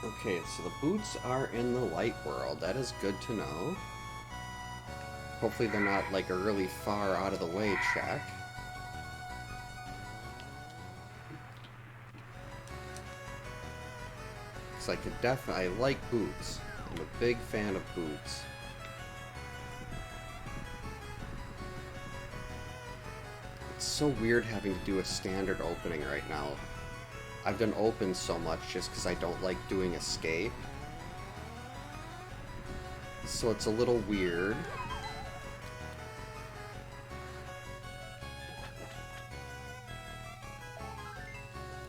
Okay, so the boots are in the light world. That is good to know. Hopefully they're not like a really far out of the way check. Because I could definitely... I like boots. I'm a big fan of boots. It's so weird having to do a standard opening right now. I've done open so much just because I don't like doing escape. So it's a little weird.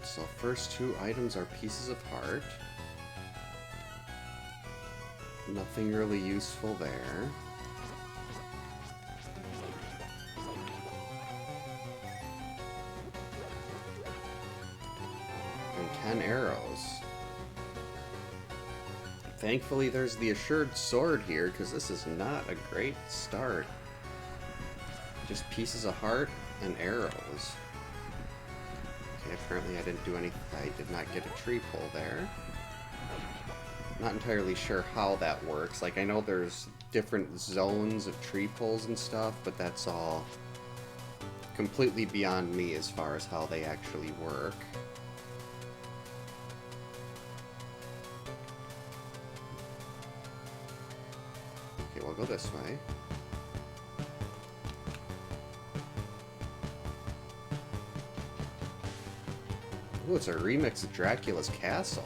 So first two items are pieces of heart. Nothing really useful there. And 10 arrows. Thankfully there's the assured sword here, because this is not a great start. Just pieces of heart and arrows. Okay, apparently I didn't do anything. I did not get a tree pull there. Not entirely sure how that works. Like, I know there's different zones of tree pulls and stuff, but that's all completely beyond me as far as how they actually work. Okay, we'll go this way. Ooh, it's a remix of Dracula's Castle.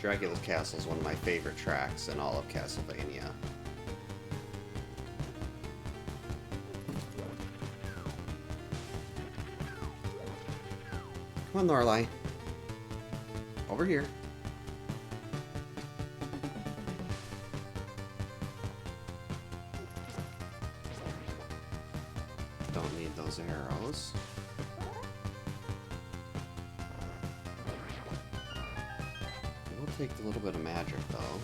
Dracula's Castle is one of my favorite tracks in all of Castlevania. Come on, Lorelei. Over here. Don't need those arrows. We'll take a little bit of magic, though.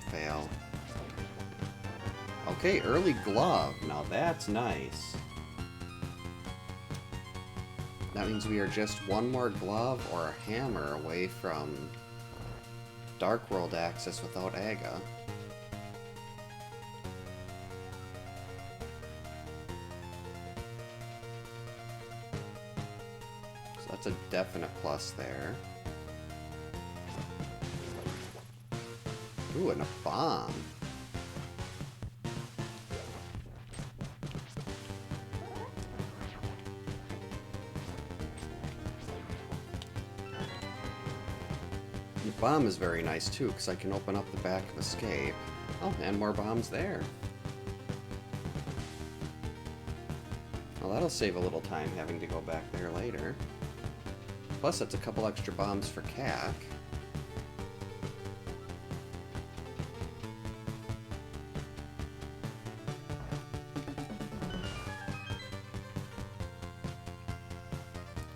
Fail. Okay, early glove. Now that's nice. That means we are just one more glove or a hammer away from Dark World access without Aga. So that's a definite plus there. Ooh, and a bomb. The bomb is very nice too, because I can open up the back of escape. Oh, and more bombs there. Well, that'll save a little time having to go back there later. Plus, that's a couple extra bombs for Cac.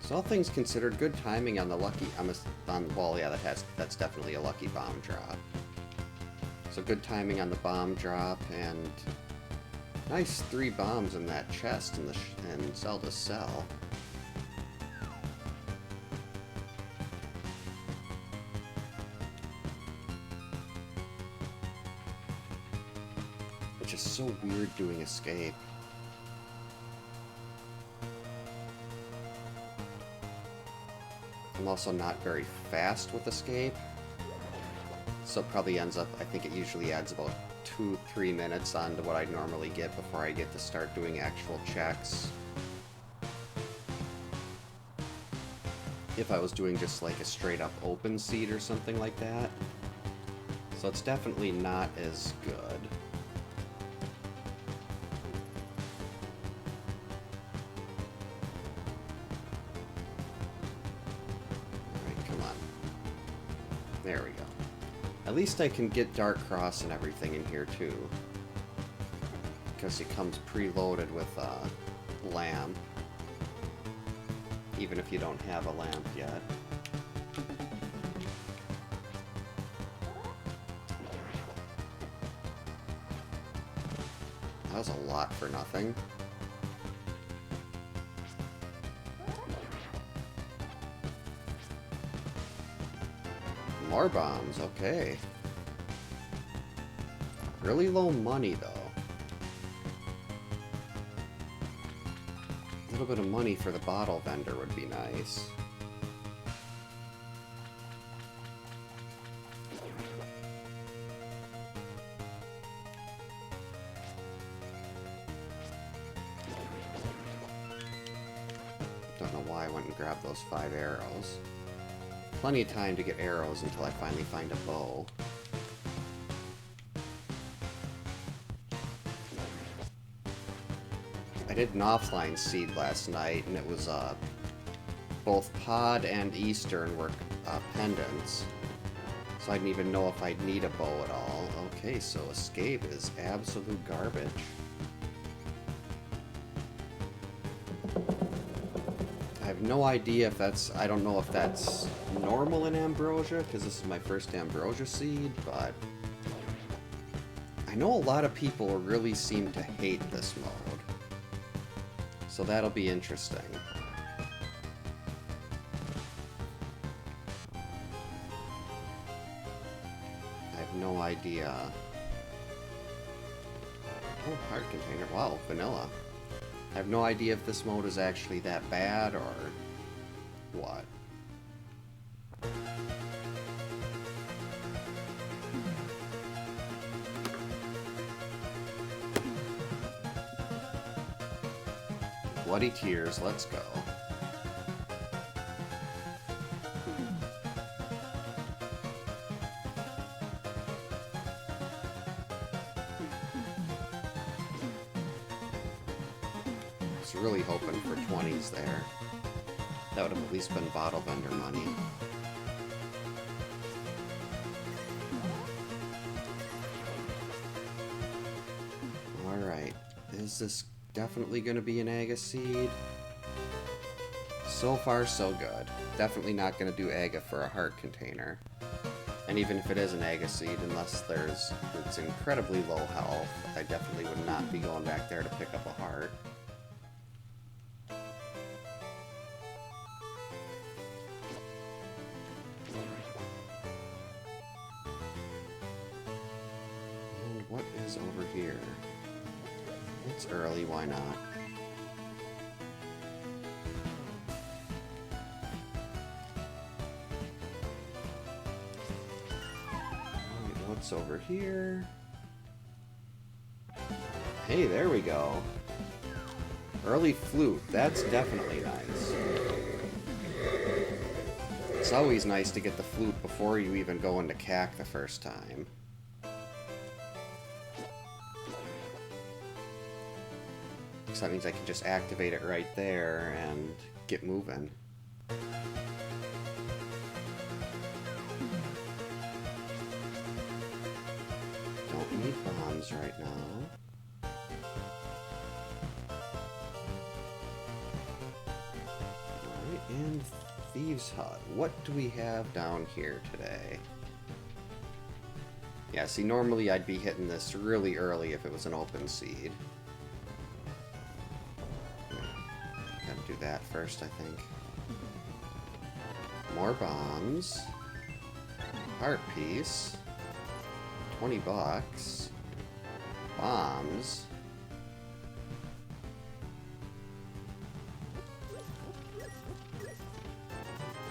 So all things considered, good timing on the lucky. Well, yeah, that's definitely a lucky bomb drop. So good timing on the bomb drop, and nice 3 bombs in that chest in Zelda's cell. Which is so weird doing escape. I'm also not very fast with escape, so it probably ends up, I think it usually adds about 2-3 minutes onto what I normally get before I get to start doing actual checks. If I was doing just like a straight up open seed or something like that. So it's definitely not as good. There we go. At least I can get Dark Cross and everything in here too. Because it comes preloaded with a lamp. Even if you don't have a lamp yet. That was a lot for nothing. More bombs, okay. Really low money, though. A little bit of money for the bottle vendor would be nice. Don't know why I went and grabbed those 5 arrows. Plenty of time to get arrows until I finally find a bow. I did an offline seed last night, and it was both pod and eastern were pendants. So I didn't even know if I'd need a bow at all. Okay, so escape is absolute garbage. I have no idea if that's... I don't know if that's normal in Ambrosia, because this is my first Ambrosia seed, but... I know a lot of people really seem to hate this mode. So that'll be interesting. I have no idea. Oh, heart container. Wow, vanilla. I have no idea if this mode is actually that bad or what. Bloody tears, let's go. I was really hoping for 20s there. That would have at least been bottle vendor money. Alright, is this definitely going to be an Aga seed? So far, so good. Definitely not going to do Aga for a heart container. And even if it is an Aga seed, unless it's incredibly low health, I definitely would not be going back there to pick up a heart. And what is over here? It's early, why not? Alright, what's over here? Hey, there we go. Early flute, that's definitely nice. It's always nice to get the flute before you even go into CAC the first time. So that means I can just activate it right there and get moving. Don't need bombs right now. Alright, and Thieves' Hut. What do we have down here today? Yeah, see, normally I'd be hitting this really early if it was an open seed. Do that first, I think. More bombs. Heart piece. 20 bucks. Bombs.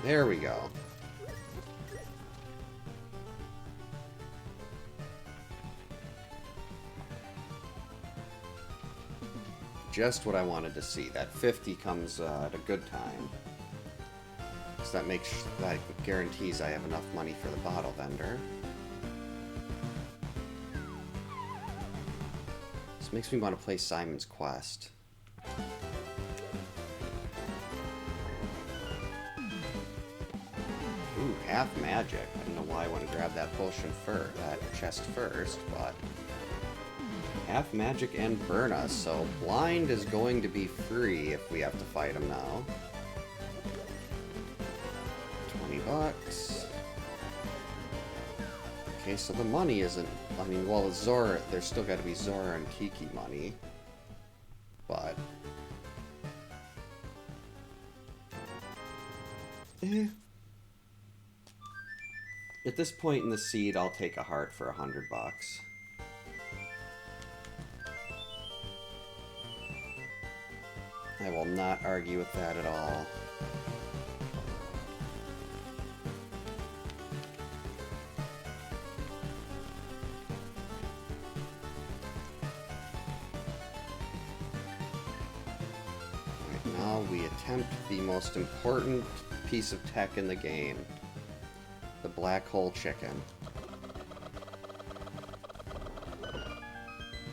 There we go. Just what I wanted to see. That 50 comes at a good time. So that guarantees I have enough money for the bottle vendor. This makes me want to play Simon's Quest. Ooh, half magic. I don't know why I want to grab that potion first, that chest first, but half magic and burn us, so blind is going to be free if we have to fight him now. 20 bucks. Okay, so the money isn't... I mean, well, it's Zora... There's still got to be Zora and Kiki money. But... At this point in the seed, I'll take a heart for $100. I will not argue with that at all. Right, now we attempt the most important piece of tech in the game. The black hole chicken.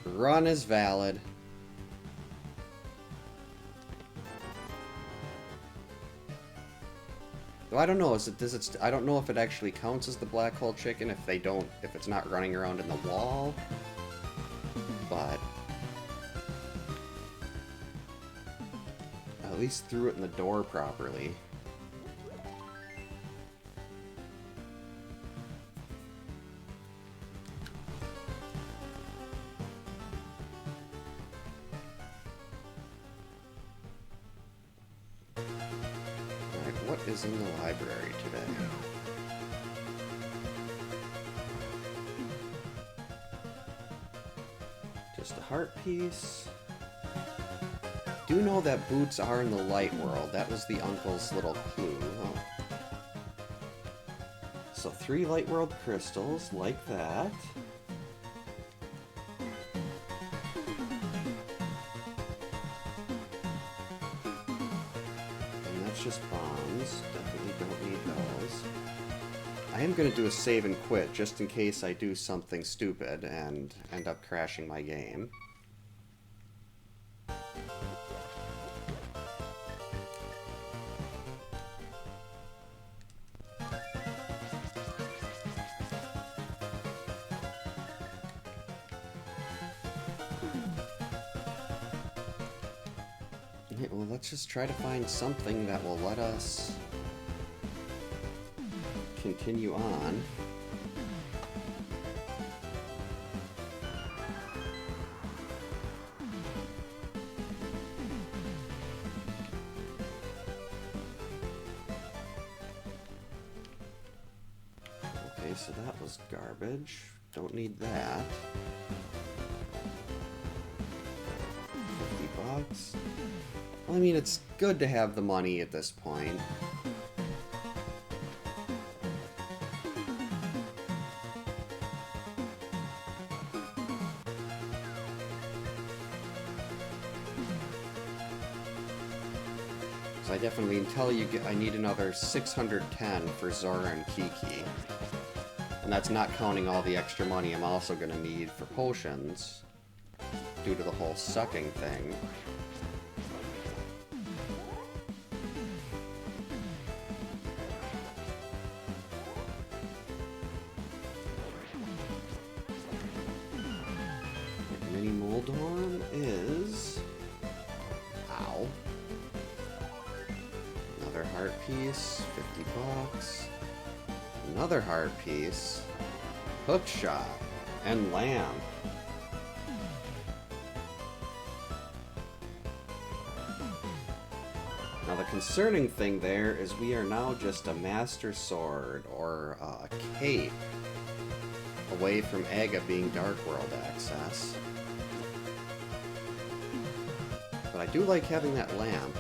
Run is valid. Though I don't know, I don't know if it actually counts as the black hole chicken if it's not running around in the wall. But at least threw it in the door properly. What is in the library today? Just a heart piece. Do know that boots are in the light world. That was the uncle's little clue. Oh. So 3 light world crystals, like that. Just bombs. Definitely don't need those. I am going to do a save and quit just in case I do something stupid and end up crashing my game. Well, let's just try to find something that will let us continue on. Okay, so that was garbage. Don't need that. $50. Well, I mean, it's good to have the money at this point. So I definitely, until I need another 610 for Zora and Kiki. And that's not counting all the extra money I'm also going to need for potions, due to the whole sucking thing. Mini Moldorm is... Ow. Another heart piece, $50. Another heart piece, hook shot, and lamb. Now the concerning thing there is we are now just a master sword or a cape away from Aga being Dark World access. But I do like having that lamp.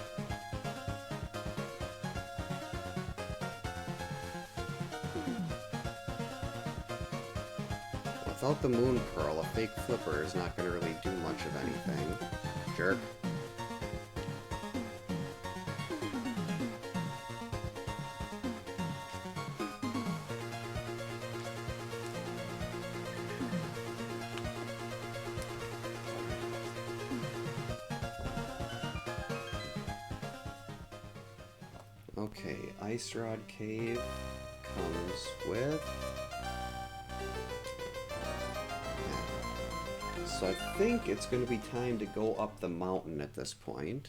Without the Moon Pearl, a fake flipper is not going to really do much of anything. Jerk. Okay, Ice Rod Cave comes with... So I think it's going to be time to go up the mountain at this point.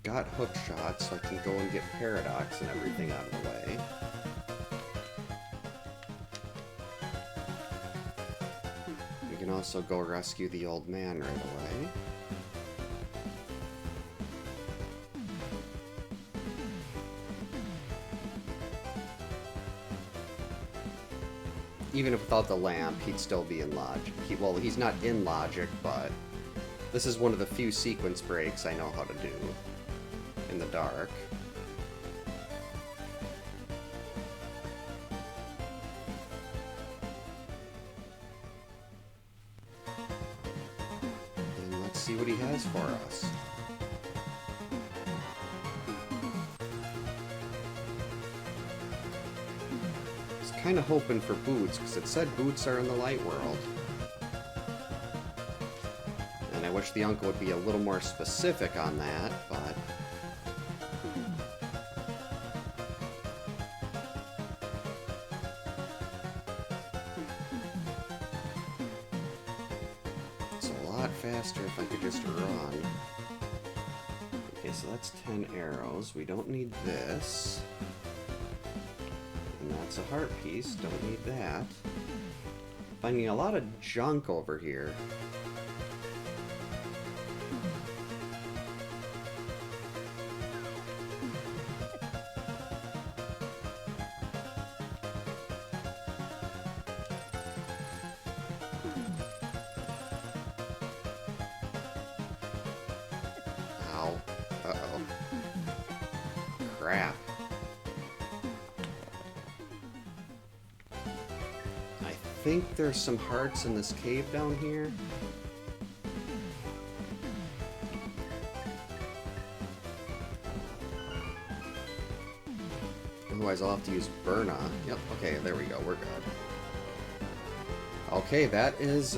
got hook shots, so I can go and get Paradox and everything out of the way. We can also go rescue the old man right away. Even if without the lamp, he'd still be in logic. Well, he's not in logic, but this is one of the few sequence breaks I know how to do in the dark. And let's see what he has for us. Kind of hoping for boots, because it said boots are in the light world. And I wish the uncle would be a little more specific on that, but... it's a lot faster if I could just run. Okay, so that's 10 arrows. We don't need this. That's a heart piece, don't need that. Finding a lot of junk over here. Ow. Uh-oh. Crap. I think there's some hearts in this cave down here. Otherwise I'll have to use Burna. Yep, okay, there we go, we're good. Okay, that is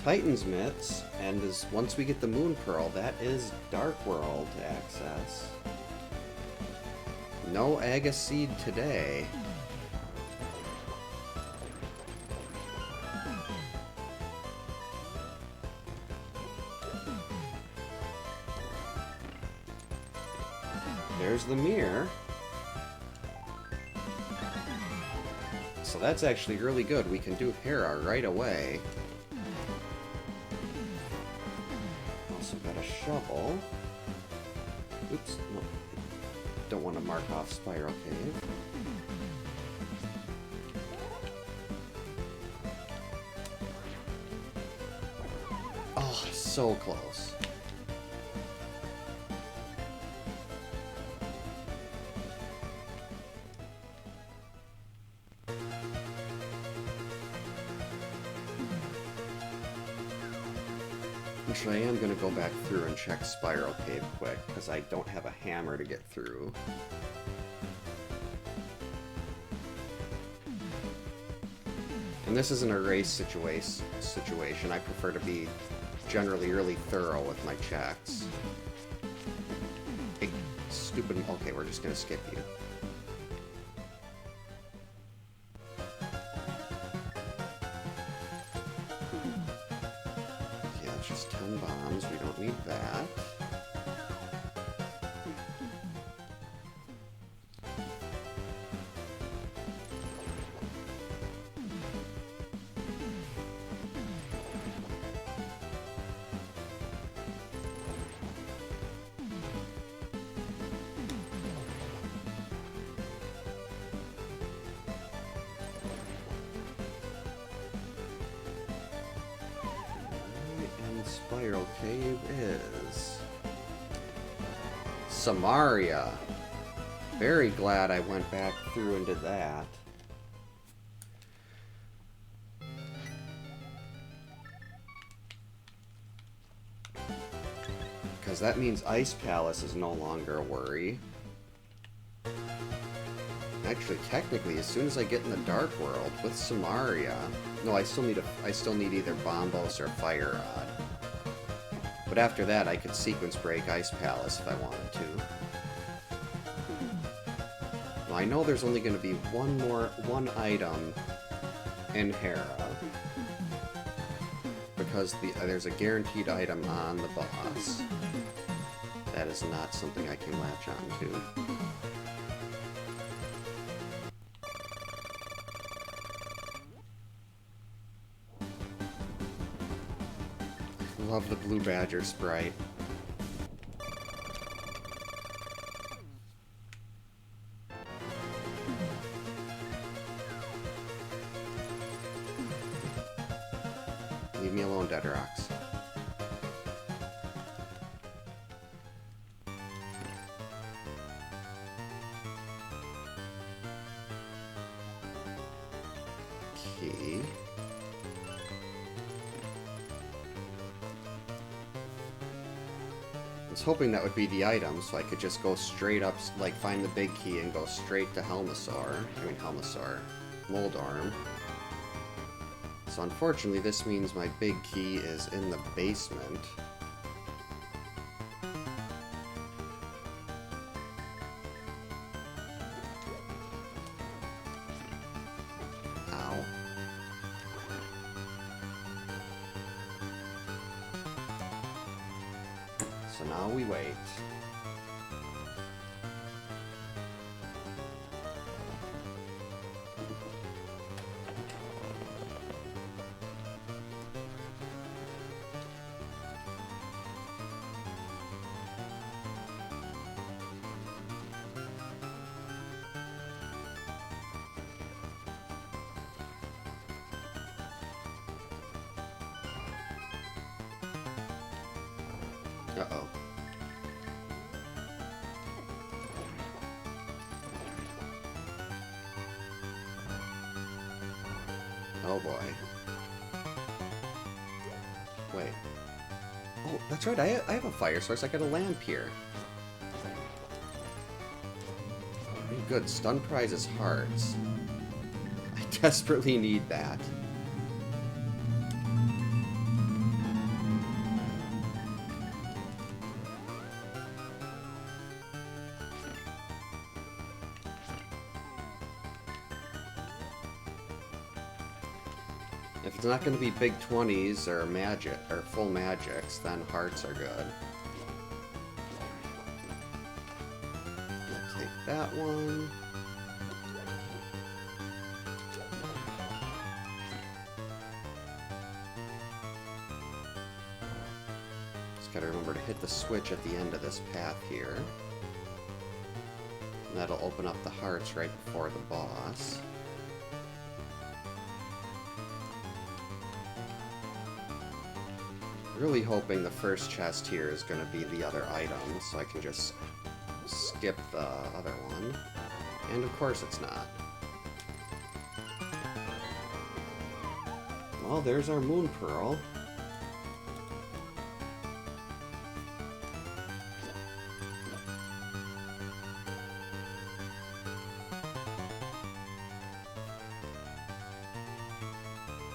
Titan's Myths, and once we get the Moon Pearl, that is Dark World access. No Aga Seed today. There's the mirror. So that's actually really good. We can do Hera right away. Also got a shovel. Oops, no. Don't want to mark off Spiral Cave. Oh, so close. Actually, I am going to go back through and check Spiral Cave quick, because I don't have a hammer to get through. And this isn't a race situation. I prefer to be generally really thorough with my checks. Hey, stupid... Okay, we're just going to skip you. Just 10 bombs, we don't need that. Spiral Cave is Samaria. Very glad I went back through and did that. Because that means Ice Palace is no longer a worry. Actually, technically, as soon as I get in the Dark World with Samaria... No, I still need either Bombos or Fire Rod. But after that, I could sequence break Ice Palace if I wanted to. Well, I know there's only going to be one item in Hera. Because there's a guaranteed item on the boss. That is not something I can latch on to. Love the Blue Badger sprite. Leave me alone, Dead Rocks. Key. I was hoping that would be the item, so I could just go straight up, like find the big key and go straight to Moldorm. So unfortunately, this means my big key is in the basement. Ow. So now we wait. Uh-oh. Oh boy. Wait. Oh, that's right, I have a fire source. I got a lamp here. Very good. Stun prize is hearts. I desperately need that. If it's not going to be big 20s or magic or full magics, then hearts are good. I'll take that one. Just gotta remember to hit the switch at the end of this path here. And that'll open up the hearts right before the boss. Really hoping the first chest here is going to be the other item, so I can just skip the other one. And of course it's not. Well, there's our Moon Pearl.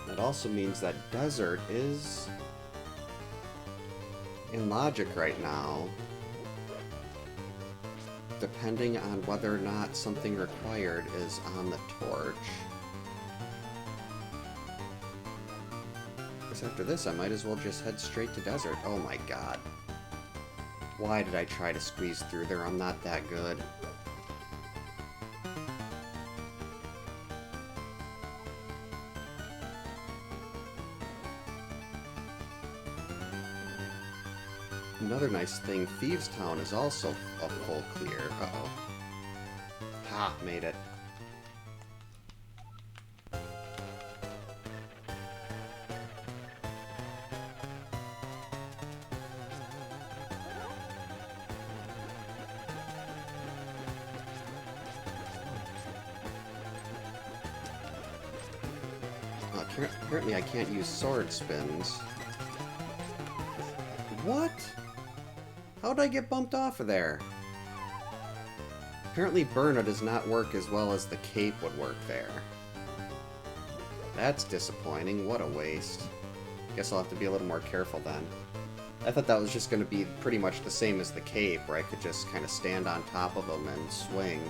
That also means that desert is in logic right now, depending on whether or not something required is on the torch. Because after this, I might as well just head straight to desert. Oh my god. Why did I try to squeeze through there? I'm not that good. Another nice thing, Thieves Town is also a full clear. Uh-oh. Ha! Made it. Apparently I can't use sword spins. What? How'd I get bumped off of there? Apparently Burna does not work as well as the cape would work there. That's disappointing. What a waste. Guess I'll have to be a little more careful then. I thought that was just going to be pretty much the same as the cape, where I could just kind of stand on top of them and swing.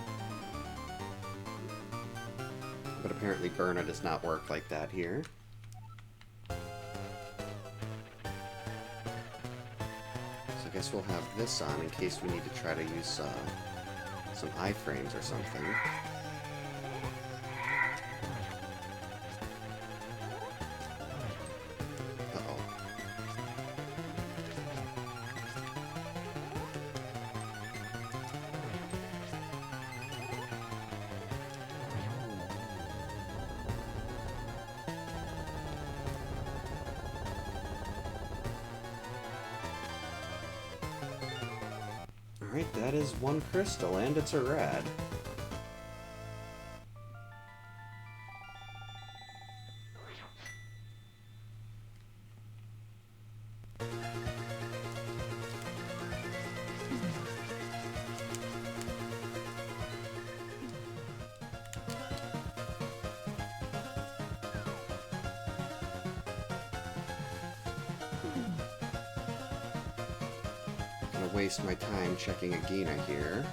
But apparently Burna does not work like that here. guess we'll have this on in case we need to try to use some iframes or something. Alright, that is one crystal, and it's a red. Waste my time checking a Gina here.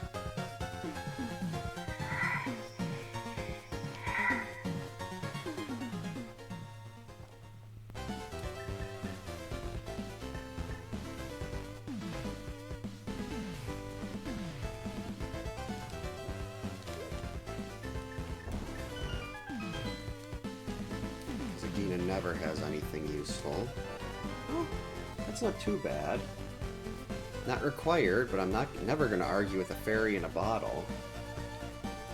Zagina never has anything useful. Oh, that's not too bad. Not required, but I'm never going to argue with a fairy in a bottle.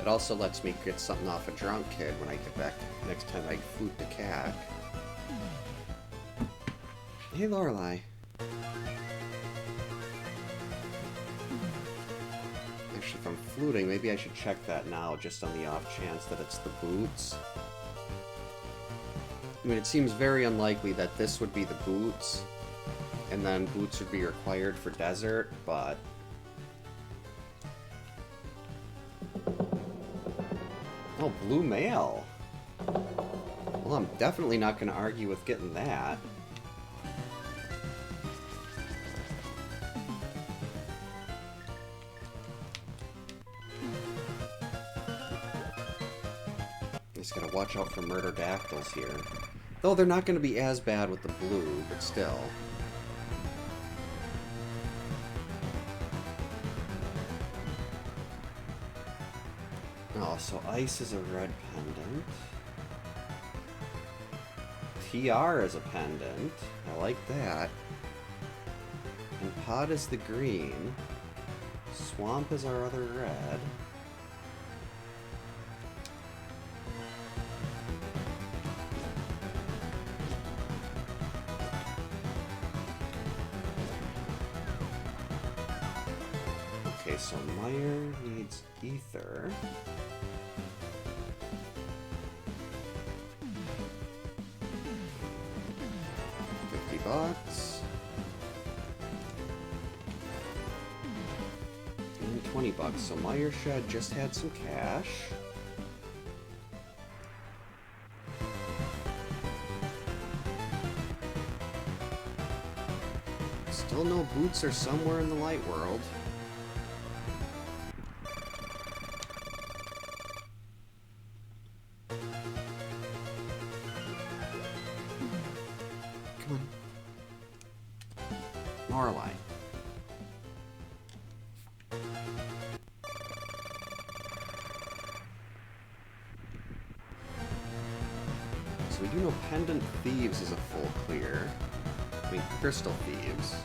It also lets me get something off a drunk kid when I get back next time I flute the cat. Hey, Lorelei. Actually, if I'm fluting, maybe I should check that now, just on the off chance that it's the boots. I mean, it seems very unlikely that this would be the boots. And then boots would be required for desert, but... Oh, blue mail. Well, I'm definitely not going to argue with getting that. Just gotta watch out for murder dactyls here. Though they're not going to be as bad with the blue, but still. Oh, so ice is a red pendant. TR is a pendant. I like that. And pod is the green. Swamp is our other red. Okay, so Meyer needs ether. $50. And $20. So Meyer Shed just had some cash. Still no boots are somewhere in the light world. Lorelei. So we do know Pendant Thieves is a full clear. I mean, Crystal Thieves.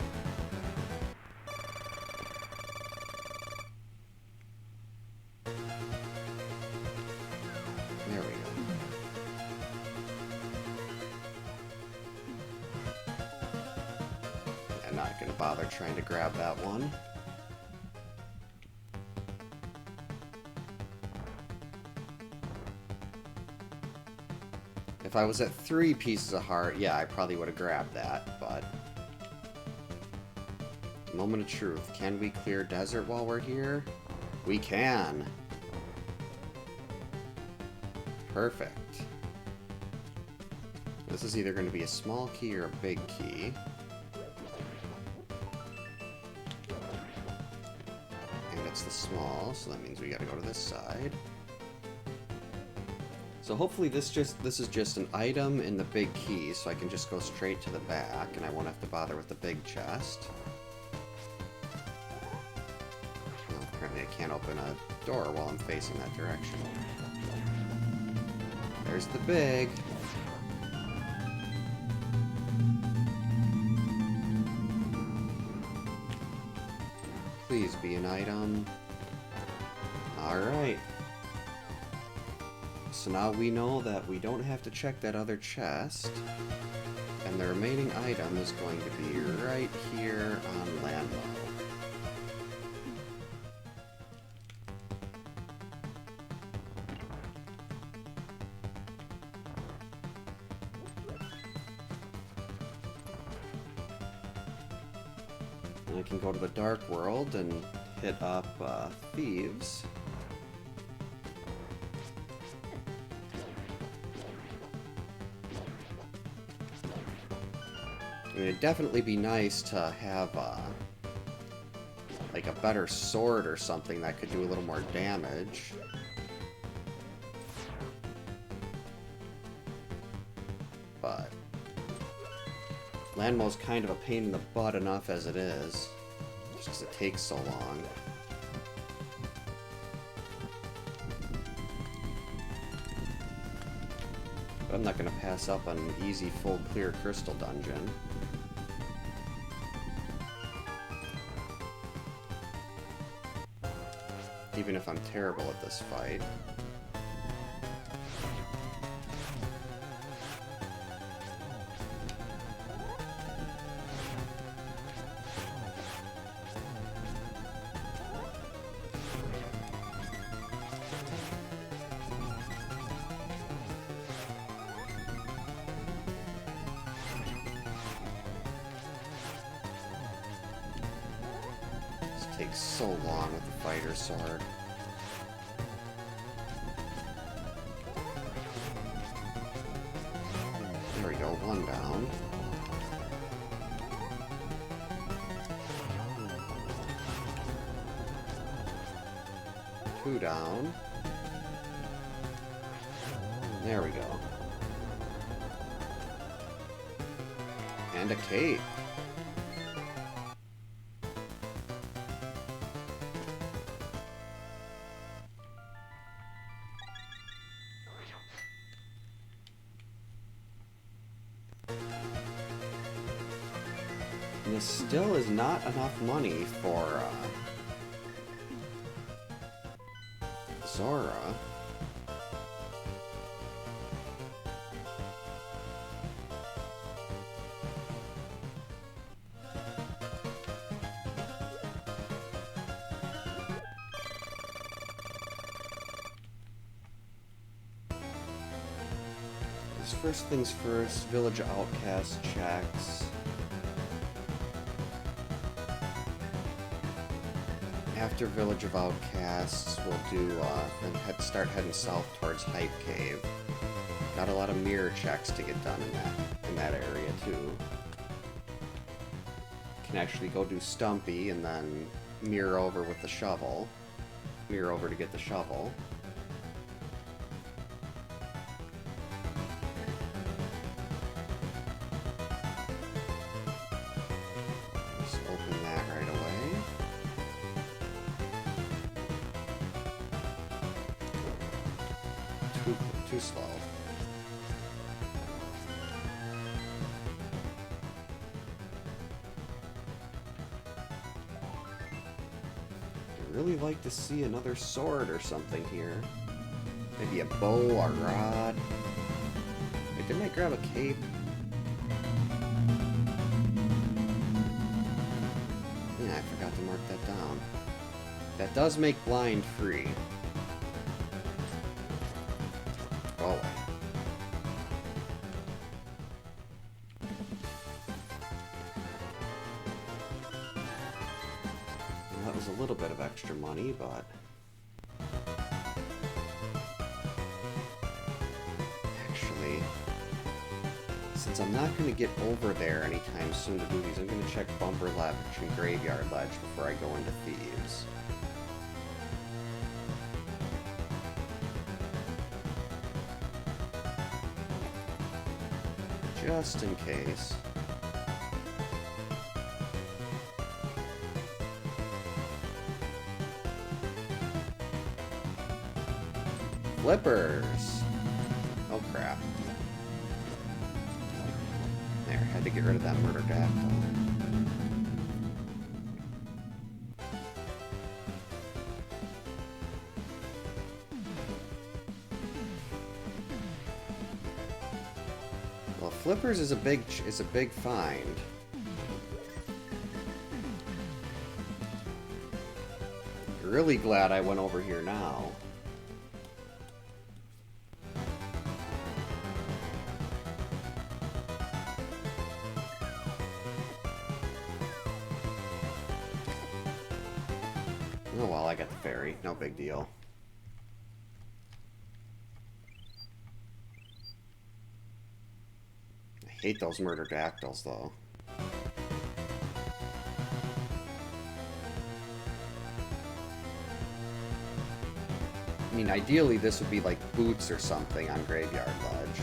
There we go. I'm not gonna bother trying to grab that one. If I was at 3 pieces of heart, yeah, I probably would have grabbed that, but... Moment of truth. Can we clear desert while we're here? We can! Perfect. This is either going to be a small key or a big key. And it's the small, so that means we gotta go to this side. So hopefully this is just an item in the big key, so I can just go straight to the back, and I won't have to bother with the big chest. can't open a door while I'm facing that direction. There's the big. Please be an item. Alright. So now we know that we don't have to check that other chest. And the remaining item is going to be right here on Landlow. And I can go to the Dark World and hit up Thieves. I mean, it'd definitely be nice to have, like a better sword or something that could do a little more damage. But Landmow's kind of a pain in the butt enough as it is, just because it takes so long. But I'm not going to pass up on an easy, full, clear crystal dungeon. Even if I'm terrible at this fight. This takes so long with the fighter sword. There we go, one down. Two down. There we go. And a cape. And this still is not enough money for Zora. First things first, Village Outcast checks. After Village of Outcasts, we'll do, then start heading south towards Hype Cave. Got a lot of mirror checks to get done in that area too. Can actually go do Stumpy and then mirror over with the shovel. Mirror over to get the shovel. Too slow. I'd really like to see another sword or something here. Maybe a bow, a rod. Wait, didn't I grab a cape? Yeah, I forgot to mark that down. That does make blind free. Go away. Well, that was a little bit of extra money, but actually, since I'm not going to get over there anytime soon to do these, I'm going to check Bumper Ledge and Graveyard Ledge before I go into Thieves. Just in case. Flippers! Oh crap. There, had to get rid of that murder dactyl. Well, Flippers is a big find. Really glad I went over here now. Oh well, I got the ferry. No big deal. I hate those murder dactyls, though. I mean, ideally this would be like boots or something on Graveyard Ledge.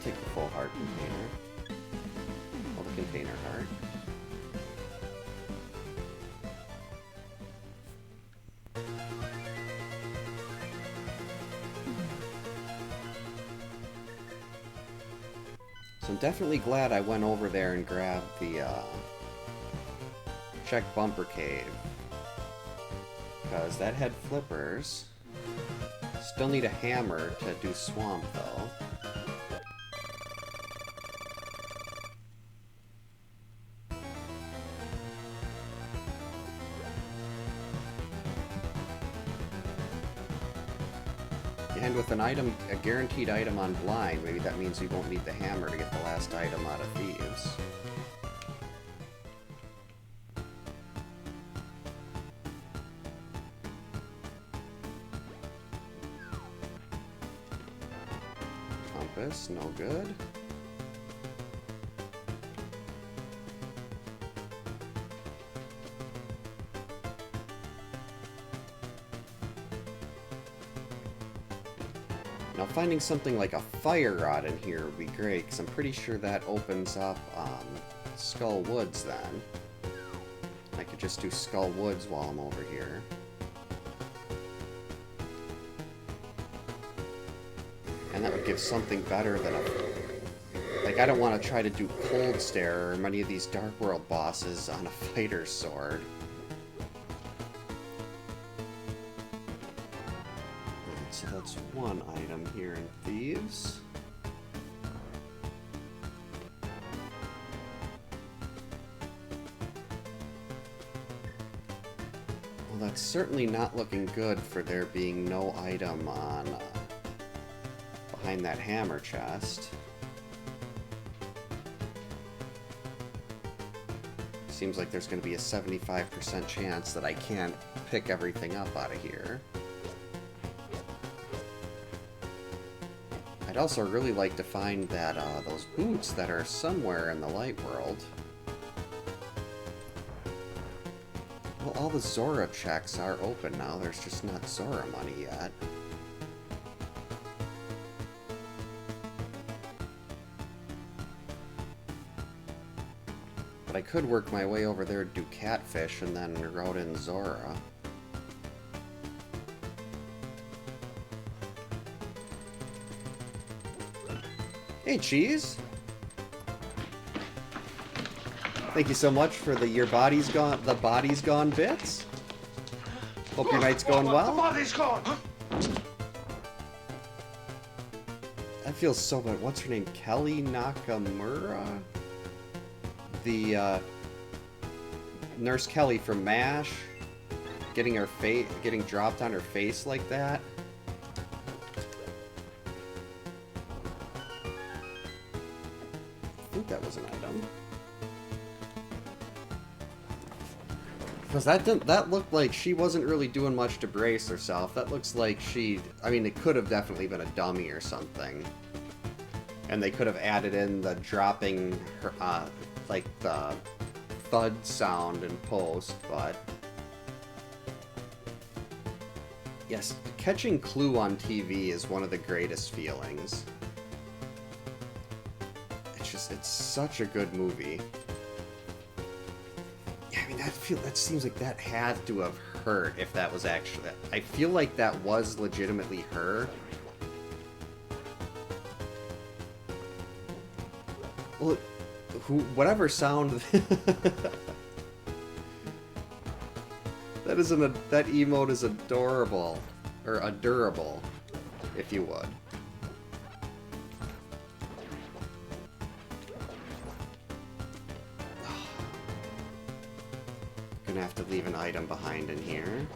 Take the full heart container. Well, the container heart. So I'm definitely glad I went over there and grabbed the check bumper cave. Because that had flippers. Still need a hammer to do swamp though. And with an item, a guaranteed item on blind, maybe that means we won't need the hammer to get the last item out of thieves. Compass, no good. Now finding something like a fire rod in here would be great, because I'm pretty sure that opens up Skull Woods then. I could just do Skull Woods while I'm over here. And that would give something better than a... Like, I don't want to try to do Cold Stare or many of these Dark World bosses on a fighter's sword. So that's one item here in Thieves. Well, that's certainly not looking good for there being no item on behind that hammer chest. Seems like there's going to be a 75% chance that I can't pick everything up out of here. I'd also really like to find that those boots that are somewhere in the light world. Well, all the Zora checks are open now. There's just not Zora money yet. But I could work my way over there to do Catfish and then route in Zora. Hey, Cheese! Thank you so much for the the body's gone bits. Hope your night's going well. The body's gone! I feel so bad. What's her name? Kelly Nakamura? The Nurse Kelly from MASH getting dropped on her face like that. I think that was an item. Because that looked like she wasn't really doing much to brace herself. That looks like I mean, it could have definitely been a dummy or something. And they could have added in the dropping, like the thud sound in post, but... Yes, catching Clue on TV is one of the greatest feelings. It's such a good movie. Yeah, I mean, that seems like that had to have hurt if that was actually... I feel like that was legitimately her. Well, whatever sound... that emote is adorable. Or adorable, if you would. Gonna have to leave an item behind in here.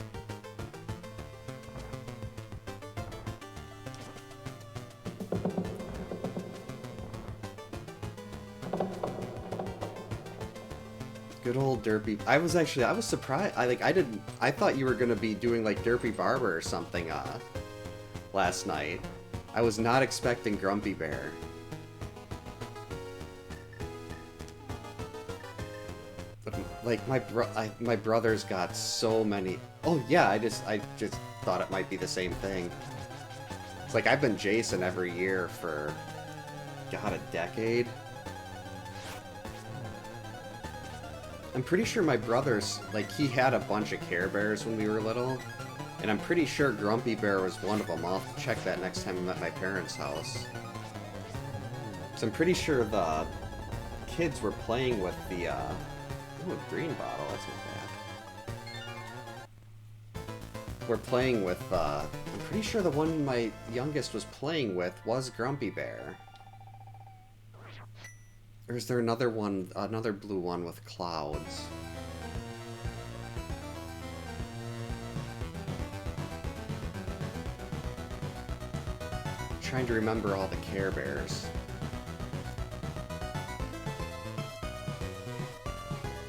Good old Derpy. I was surprised. I thought you were gonna be doing like Derpy Barber or something last night. I was not expecting Grumpy Bear. But like my brother's got so many. Oh yeah, I just thought it might be the same thing. It's like I've been Jason every year for God, a decade. I'm pretty sure my brother's, like, he had a bunch of Care Bears when we were little, and I'm pretty sure Grumpy Bear was one of them. I'll have to check that next time I'm at my parents' house. So I'm pretty sure the kids were playing with the, ooh, a green bottle, that's not bad. We're playing with, I'm pretty sure the one my youngest was playing with was Grumpy Bear. Or is there another one, another blue one with clouds? I'm trying to remember all the Care Bears.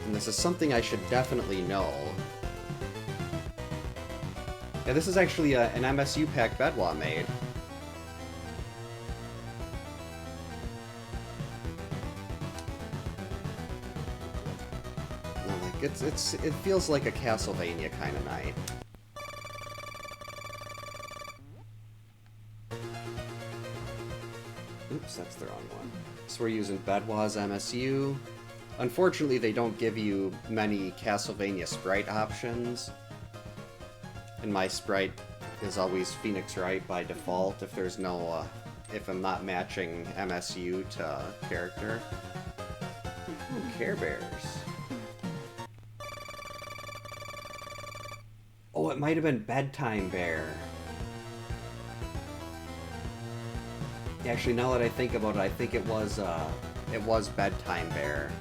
And this is something I should definitely know. Yeah, this is actually an MSU pack Bedwa made. It feels like a Castlevania kind of night. Oops, that's the wrong one. So we're using Bedwa's MSU. Unfortunately, they don't give you many Castlevania Sprite options. And my Sprite is always Phoenix Wright by default if there's no, if I'm not matching MSU to character. Ooh, Care Bears. Oh, it might have been Bedtime Bear. Actually, now that I think about it, I think it was Bedtime Bear.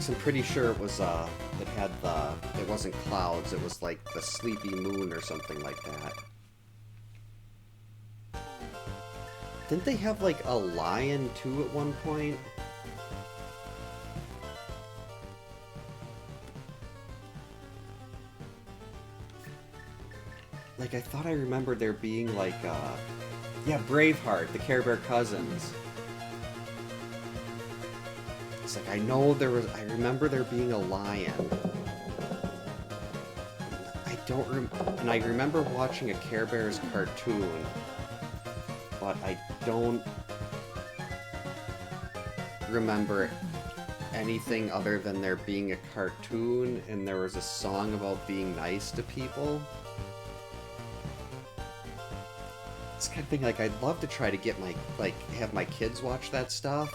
I'm pretty sure it was, it had the, it wasn't clouds, it was like the sleepy moon or something like that. Didn't they have, like, a lion, too, at one point? Like, I thought I remembered there being, like, yeah, Braveheart, the Care Bear cousins. It's like, I know there was, I remember there being a lion. I don't and I remember watching a Care Bears cartoon. But I don't remember anything other than there being a cartoon and there was a song about being nice to people. It's kind of thing, like, I'd love to try to get my, like, have my kids watch that stuff,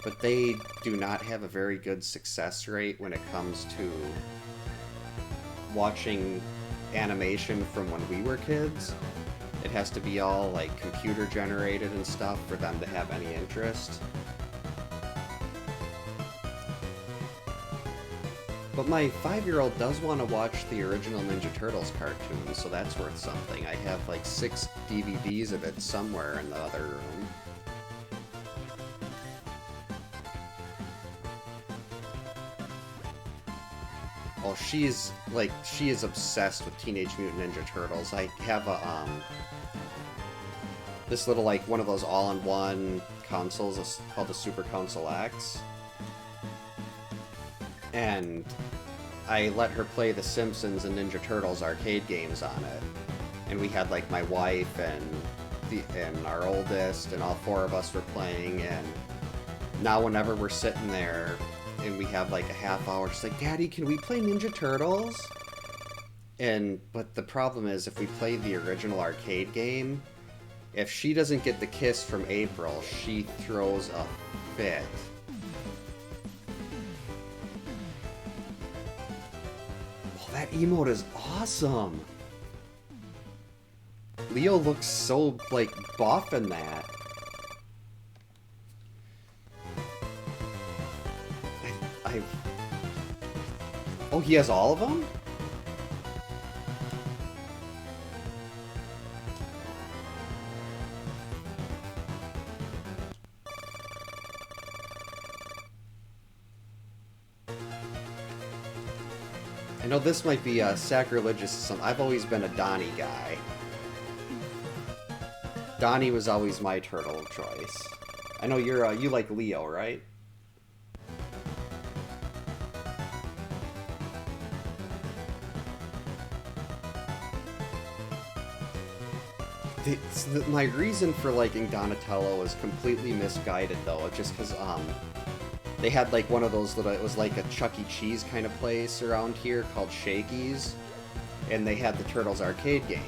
but they do not have a very good success rate when it comes to watching animation from when we were kids. It has to be all, like, computer generated and stuff for them to have any interest. But my 5-year-old does want to watch the original Ninja Turtles cartoon, so that's worth something. I have, like, 6 DVDs of it somewhere in the other room. Oh, she is obsessed with Teenage Mutant Ninja Turtles. I have a, this little, like, one of those all-in-one consoles called the Super Console X. And I let her play the Simpsons and Ninja Turtles arcade games on it. And we had, like, my wife and our oldest, and all four of us were playing, and now whenever we're sitting there and we have like a half hour, she's like, Daddy, can we play Ninja Turtles? But the problem is, if we play the original arcade game, if she doesn't get the kiss from April, she throws a fit. Oh, that emote is awesome! Leo looks so, like, buff in that. Oh, he has all of them? I know this might be sacrilegious. I've always been a Donnie guy. Donnie was always my turtle of choice. I know you like Leo, right? My reason for liking Donatello is completely misguided, though. Just because they had like one of those little, it was like a Chuck E. Cheese kind of place around here called Shakey's, and they had the Turtles arcade game.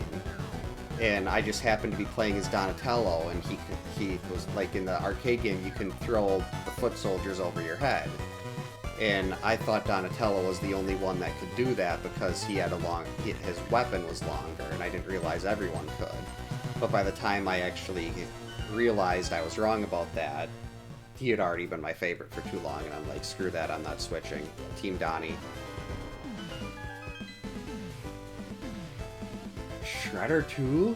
And I just happened to be playing as Donatello, and he was like, in the arcade game you can throw the foot soldiers over your head. And I thought Donatello was the only one that could do that because he had his weapon was longer, and I didn't realize everyone could. But by the time I actually realized I was wrong about that, he had already been my favorite for too long, and I'm like, screw that, I'm not switching. Team Donnie. Shredder too?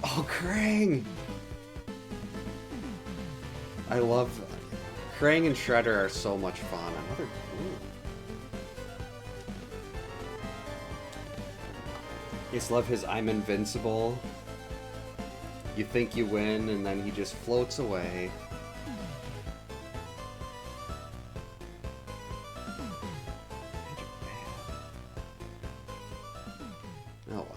Oh, Krang! I love... Krang and Shredder are so much fun. Another... Ooh. I just love his I'm invincible. You think you win, and then he just floats away. Oh well.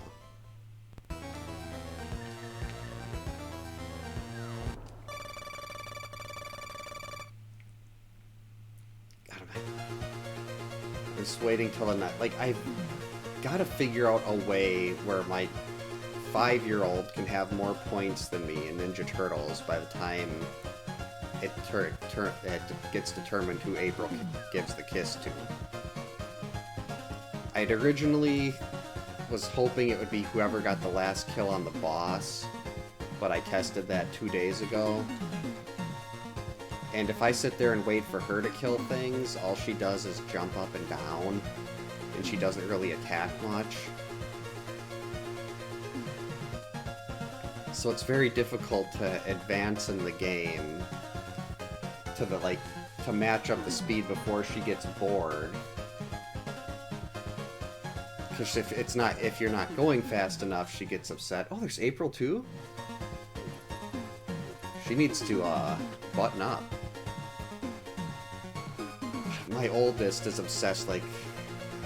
God, I'm just waiting till the night. Like, I've got to figure out a way where my 5-year-old can have more points than me in Ninja Turtles by the time it gets determined who April gives the kiss to. I'd originally was hoping it would be whoever got the last kill on the boss, but I tested that 2 days ago. And if I sit there and wait for her to kill things, all she does is jump up and down, and she doesn't really attack much. So it's very difficult to advance in the game to match up the speed before she gets bored. Because if you're not going fast enough, she gets upset. Oh, there's April too? She needs to button up. My oldest is obsessed, like,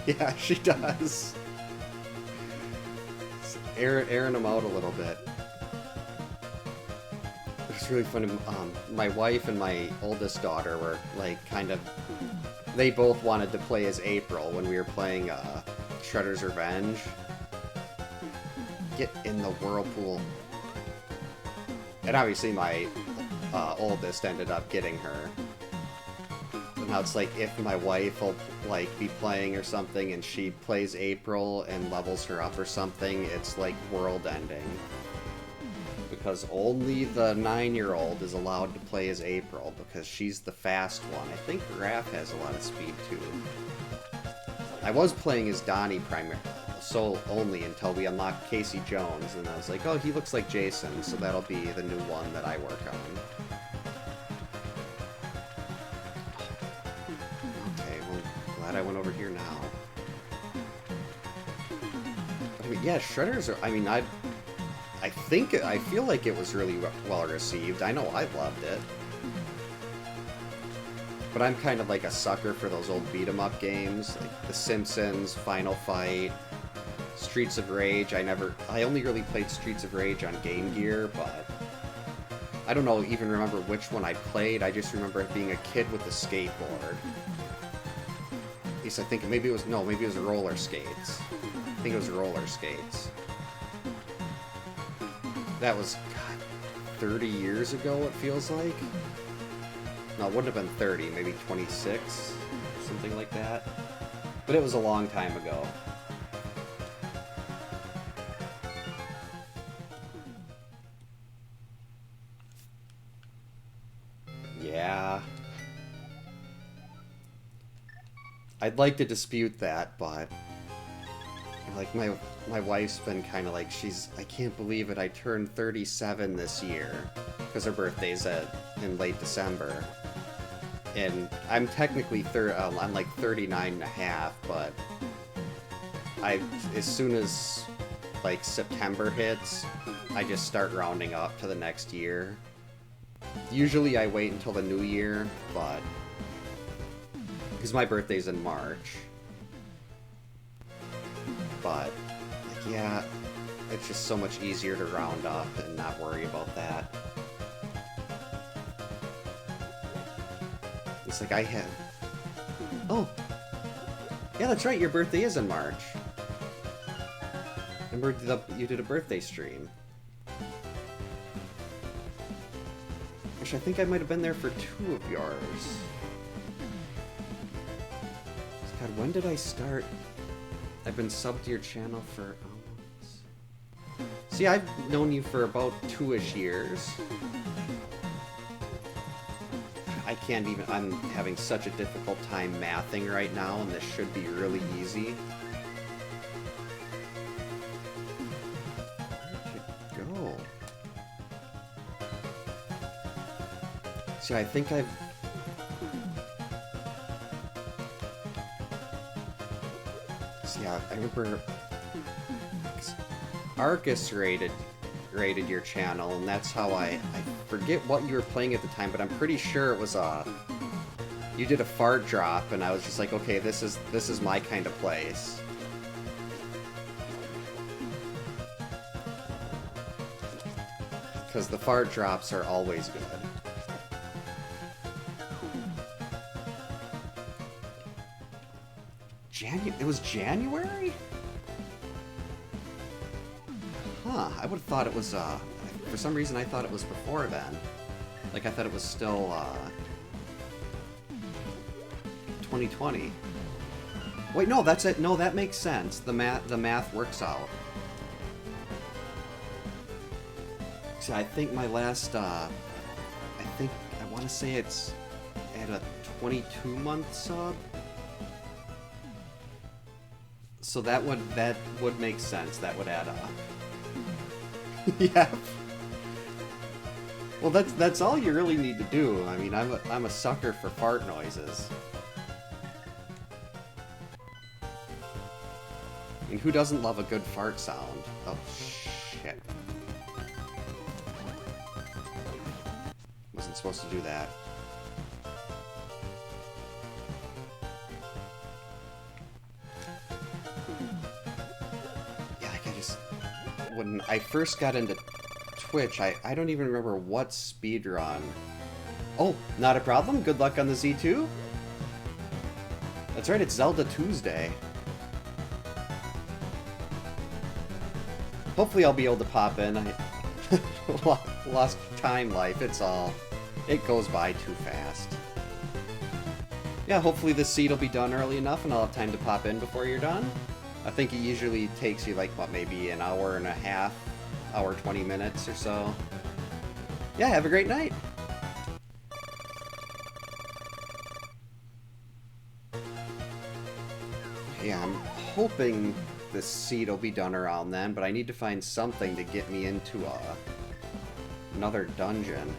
yeah, she does. It's airing them out a little bit. It's really funny. My wife and my oldest daughter were like they both wanted to play as April when we were playing Shredder's Revenge. Get in the whirlpool. And obviously my oldest ended up getting her. But now it's like, if my wife will like be playing or something and she plays April and levels her up or something, it's like world ending. Because only the 9-year-old is allowed to play as April because she's the fast one. I think Raph has a lot of speed too. I was playing as Donnie only until we unlocked Casey Jones, and I was like, oh, he looks like Jason, so that'll be the new one that I work on. Okay, well, glad I went over here now. I mean, yeah, Shredders are... I mean, I feel like it was really well received. I know I loved it. But I'm kind of like a sucker for those old beat-em-up games, like The Simpsons, Final Fight, Streets of Rage. I only really played Streets of Rage on Game Gear, but I don't know, even remember which one I played. I just remember being a kid with a skateboard. At least I think maybe it was roller skates. I think it was roller skates. That was, God, 30 years ago, it feels like. No, it wouldn't have been 30, maybe 26, something like that. But it was a long time ago. Yeah. I'd like to dispute that, but... like, my wife's been kind of like, I can't believe it, I turned 37 this year. Because her birthday's in late December. And I'm technically, I'm like 39 and a half, but... as soon as, like, September hits, I just start rounding up to the next year. Usually I wait until the new year, but... because my birthday's in March. But, like, yeah, it's just so much easier to round up and not worry about that. It's like I had... oh! Yeah, that's right, your birthday is in March. Remember, you did a birthday stream. Which I think I might have been there for 2 of yours. God, when did I start? I've been subbed to your channel for... see, I've known you for about 2-ish years. I can't even... I'm having such a difficult time mathing right now, and this should be really easy. Where'd it go? See, I think I've... yeah, I remember Arcus rated your channel, and that's how I forget what you were playing at the time, but I'm pretty sure it was you did a fart drop, and I was just like, okay, this is my kind of place. Because the fart drops are always good. It was January? Huh, I would have thought it was, for some reason I thought it was before then. Like, I thought it was still, 2020. Wait, no, that's it. No, that makes sense. The math works out. See, I think my last, I want to say it's at a 22-month sub. So that would make sense. That would add up. Yeah. Well, that's all you really need to do. I mean, I'm a sucker for fart noises. I mean, who doesn't love a good fart sound? Oh shit! Wasn't supposed to do that. When I first got into Twitch, I don't even remember what speedrun. Oh, not a problem. Good luck on the Z2. That's right, it's Zelda Tuesday. Hopefully I'll be able to pop in. I lost time life, it goes by too fast. Yeah, hopefully this seed will be done early enough and I'll have time to pop in before you're done. I think it usually takes you, like, what, maybe an hour and a half, hour 20 minutes or so. Yeah, have a great night! Yeah, I'm hoping this seed will be done around then, but I need to find something to get me into another dungeon.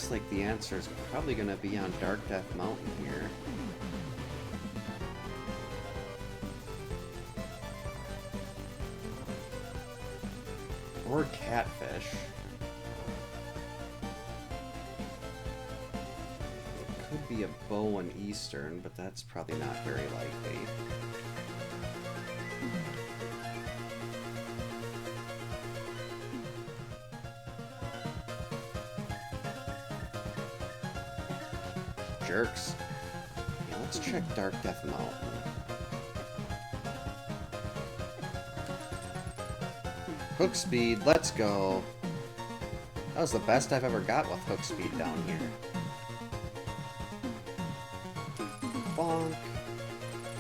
looks like the answer is probably going to be on Dark Death Mountain here. Or Catfish. It could be a Bow and Eastern, but that's probably not very likely. Jerks. Yeah, let's check Dark Death Mountain. Hook speed, let's go. That was the best I've ever got with hook speed down here. Bonk.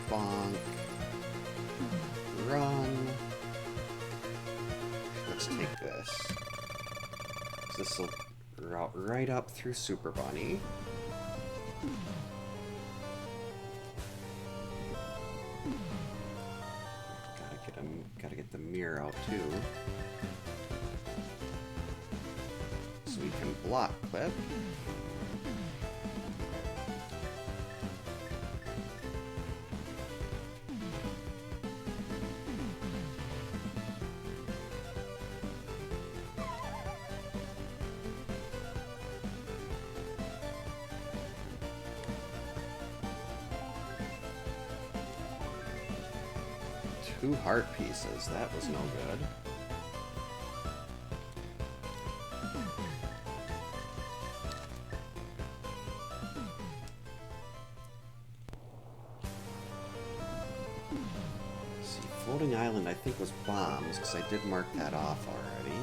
Bonk. Run. Let's take this. This will route right up through Super Bunny. Gotta get the mirror out too. So we can block clip. Two heart pieces, that was no good. See, Floating Island I think was bombs, because I did mark that off already.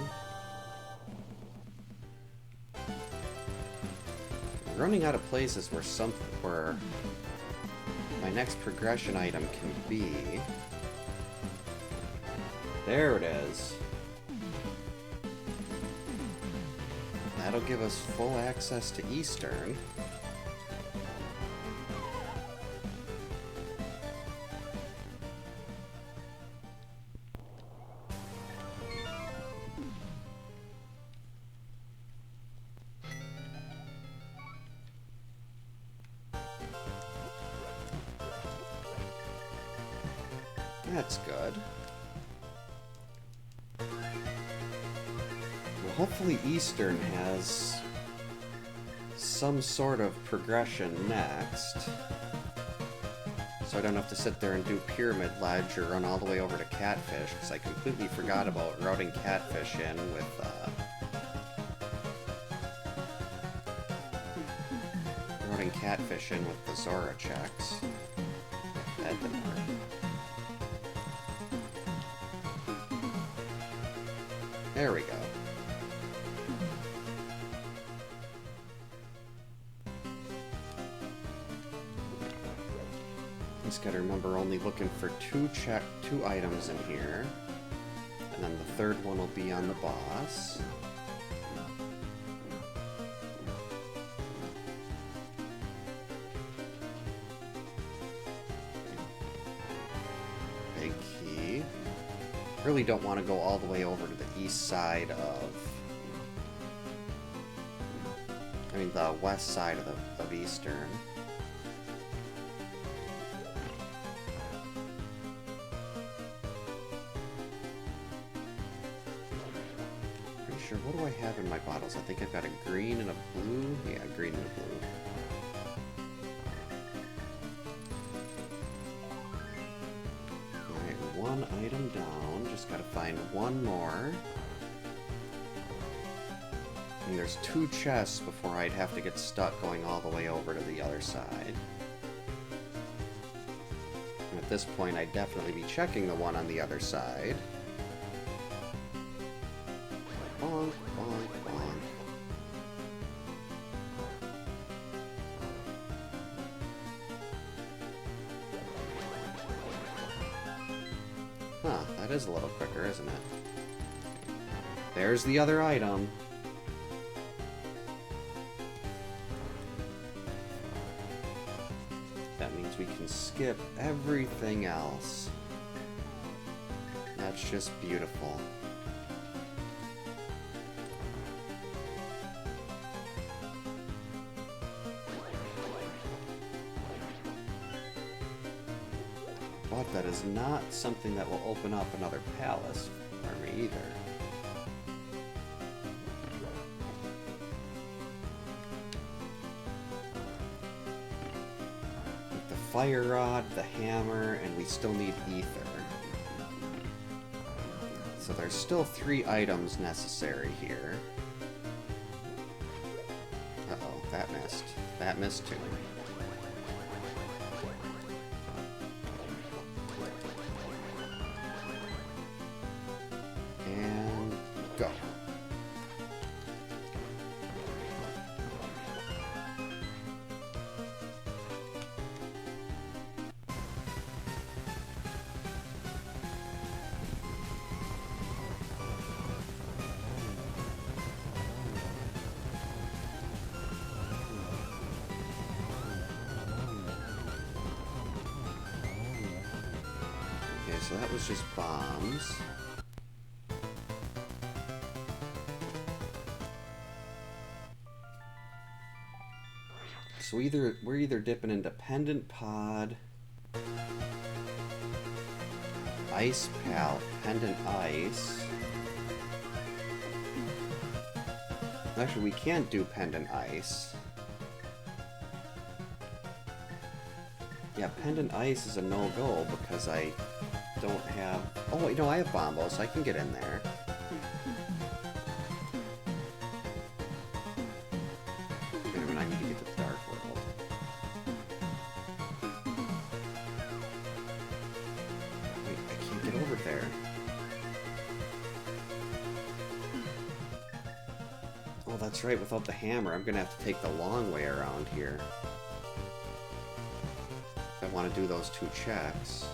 I'm running out of places where my next progression item can be. There it is. That'll give us full access to Eastern. That's good. Hopefully Eastern has some sort of progression next. So I don't have to sit there and do Pyramid Ledge or run all the way over to Catfish, because I completely forgot about routing Catfish in with, the Zora checks. That didn't work. There we go. Just gotta remember only looking for two items in here. And then the third one will be on the boss. Big key. Really don't want to go all the way over to the east side of... I mean, the west side of Eastern. What do I have in my bottles? I think I've got a green and a blue. Yeah, green and a blue. Alright, one item down. Just gotta find one more. And there's two chests before I'd have to get stuck going all the way over to the other side. And at this point, I'd definitely be checking the one on the other side. Bonk, bonk, bonk. Huh, that is a little quicker, isn't it? There's the other item. That means we can skip everything else. That's just beautiful. what? That is not something that will open up another palace for me either. With the fire rod, the hammer, and we still need ether. So there's still 3 items necessary here. Uh-oh, that missed. That missed too. And go. So that was just bombs. So we're either dipping into Pendant Pod, Ice Pal, Pendant Ice. Actually, we can't do Pendant Ice. Yeah, Pendant Ice is a no-go because I don't have... Oh, wait, no, I have Bombos, so I can get in there. Wait a minute, I need to get to the Dark World. Wait, I can't get over there. Oh, that's right, without the hammer, I'm gonna have to take the long way around here. If I want to do those 2 checks.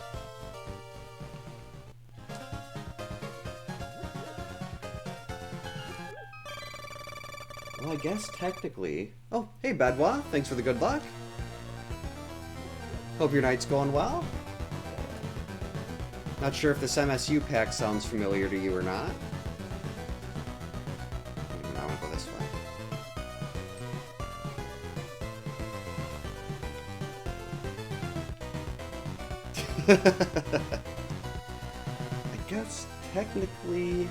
Well, I guess technically... Oh, hey Bedwa, thanks for the good luck. Hope your night's going well. Not sure if this MSU pack sounds familiar to you or not. I want to go this way. I guess technically...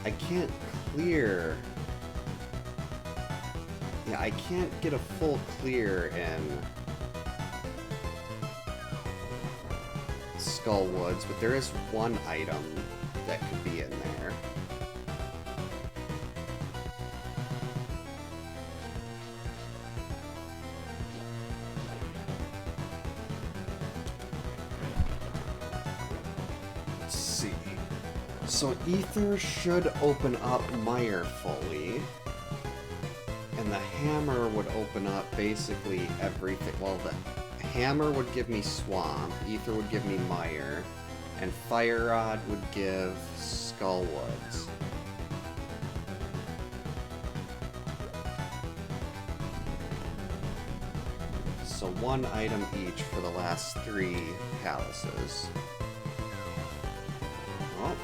I can't clear... Yeah, I can't get a full clear in Skull Woods, but there is one item that could be in there. Let's see. So Ether should open up Mire fully. And the hammer would open up basically everything. Well, the hammer would give me Swamp, Ether would give me Mire, and Fire Rod would give Skull Woods. So one item each for the last 3 palaces. Well,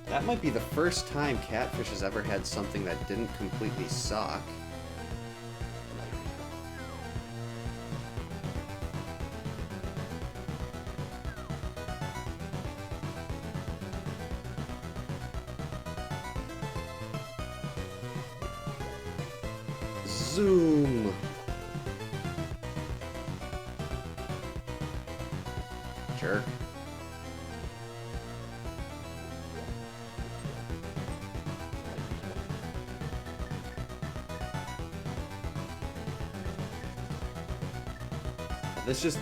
that might be the first time Catfish has ever had something that didn't completely suck. Zoom! Jerk.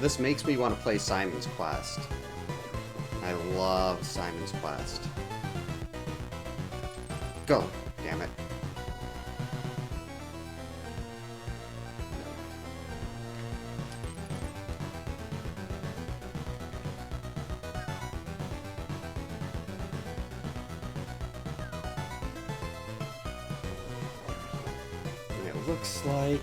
This makes me want to play Simon's Quest. I love Simon's Quest. Go, damn it. And it looks like...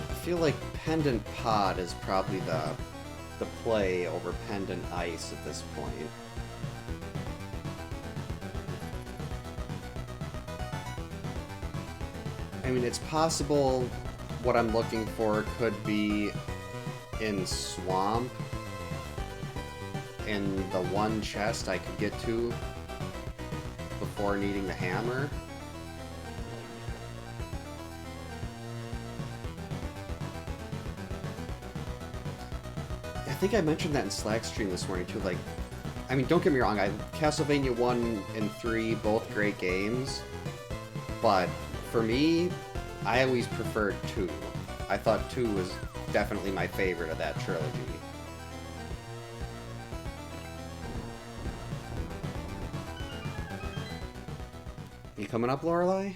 I feel like Pendant Pod is probably the play over Pendant Ice at this point. I mean, it's possible what I'm looking for could be in Swamp, in the one chest I could get to before needing the hammer. I think I mentioned that in Slack stream this morning too. Like, I mean, don't get me wrong, Castlevania 1 and 3, both great games, but for me, I always preferred 2. I thought 2 was definitely my favorite of that trilogy. You coming up, Lorelei?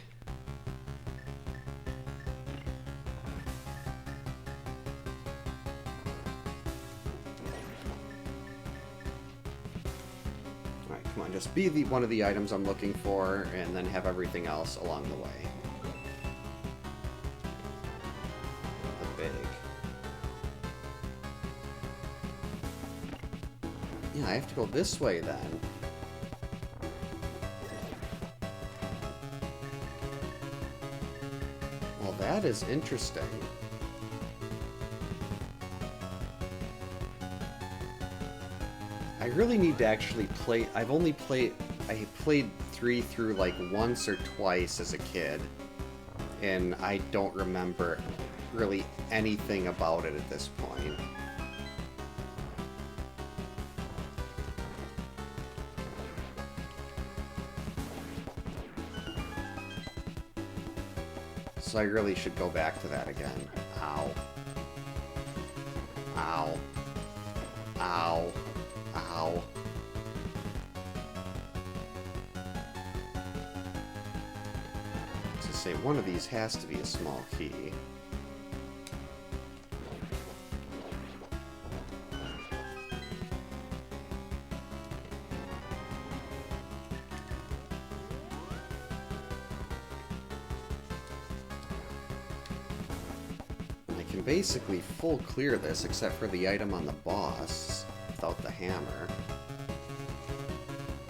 Just be one of the items I'm looking for, and then have everything else along the way. The big. Yeah, I have to go this way then. Well, that is interesting. I really need to actually play. I played 3 through like once or twice as a kid, and I don't remember really anything about it at this point. So I really should go back to that again. Ow. Ow. Ow. Ow. To say one of these has to be a small key. And I can basically full clear this except for the item on the boss. Without the hammer.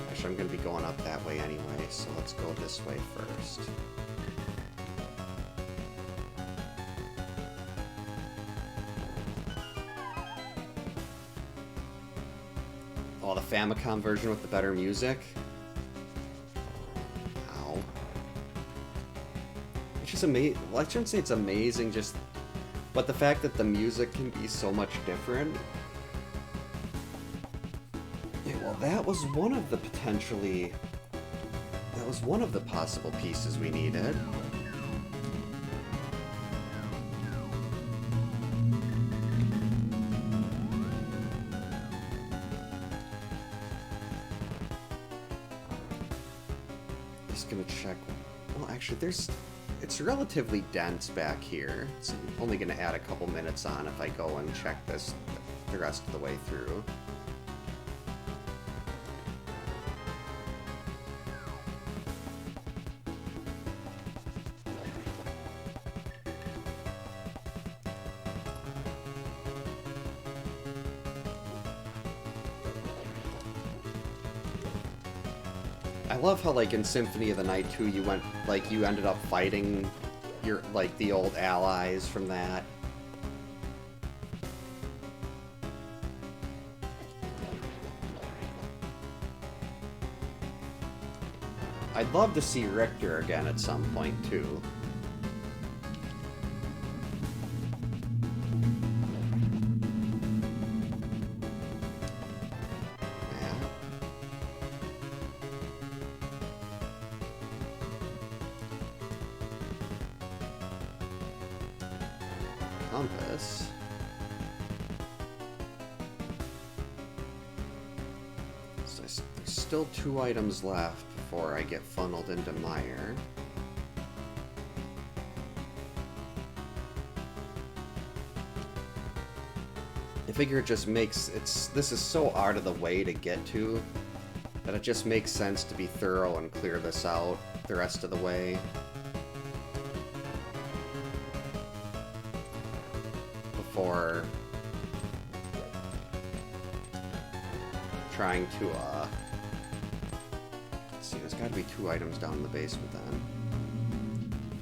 Actually, I'm going to be going up that way anyway, so let's go this way first. Oh, the Famicom version with the better music? Ow. It's just amazing. Well, I shouldn't say it's amazing, but the fact that the music can be so much different. That was one of the possible pieces we needed. Just gonna check. Well, actually, it's relatively dense back here. It's only gonna add a couple minutes on if I go and check this the rest of the way through. I love how, like, in Symphony of the Night 2, you ended up fighting the old allies from that. I'd love to see Richter again at some point, too. Compass. So there's still 2 items left before I get funneled into Mire. I figure it just makes this is so out of the way to get to that it just makes sense to be thorough and clear this out the rest of the way. Before trying to, let's see, there's got to be 2 items down in the basement then.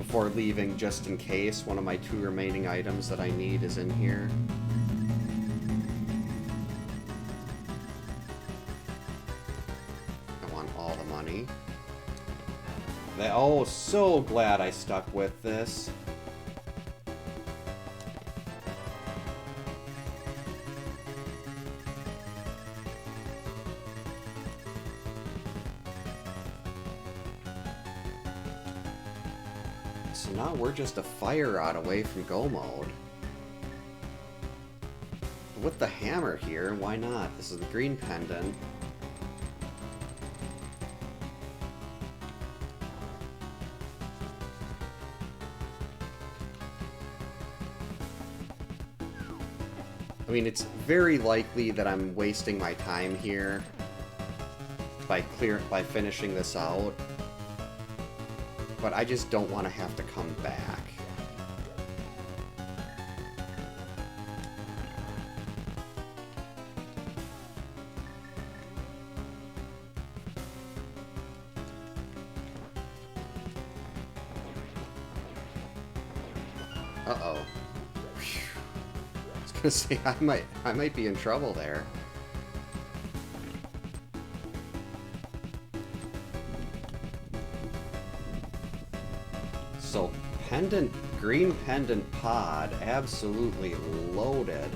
before leaving, just in case one of my 2 remaining items that I need is in here. I want all the money. Oh, so glad I stuck with this. So now we're just a fire rod away from go mode. With the hammer here, why not? This is the green pendant. I mean, it's very likely that I'm wasting my time here by finishing this out. But I just don't want to have to come back. Uh-oh. I was gonna say I might be in trouble there. So, green pendant pod, absolutely loaded.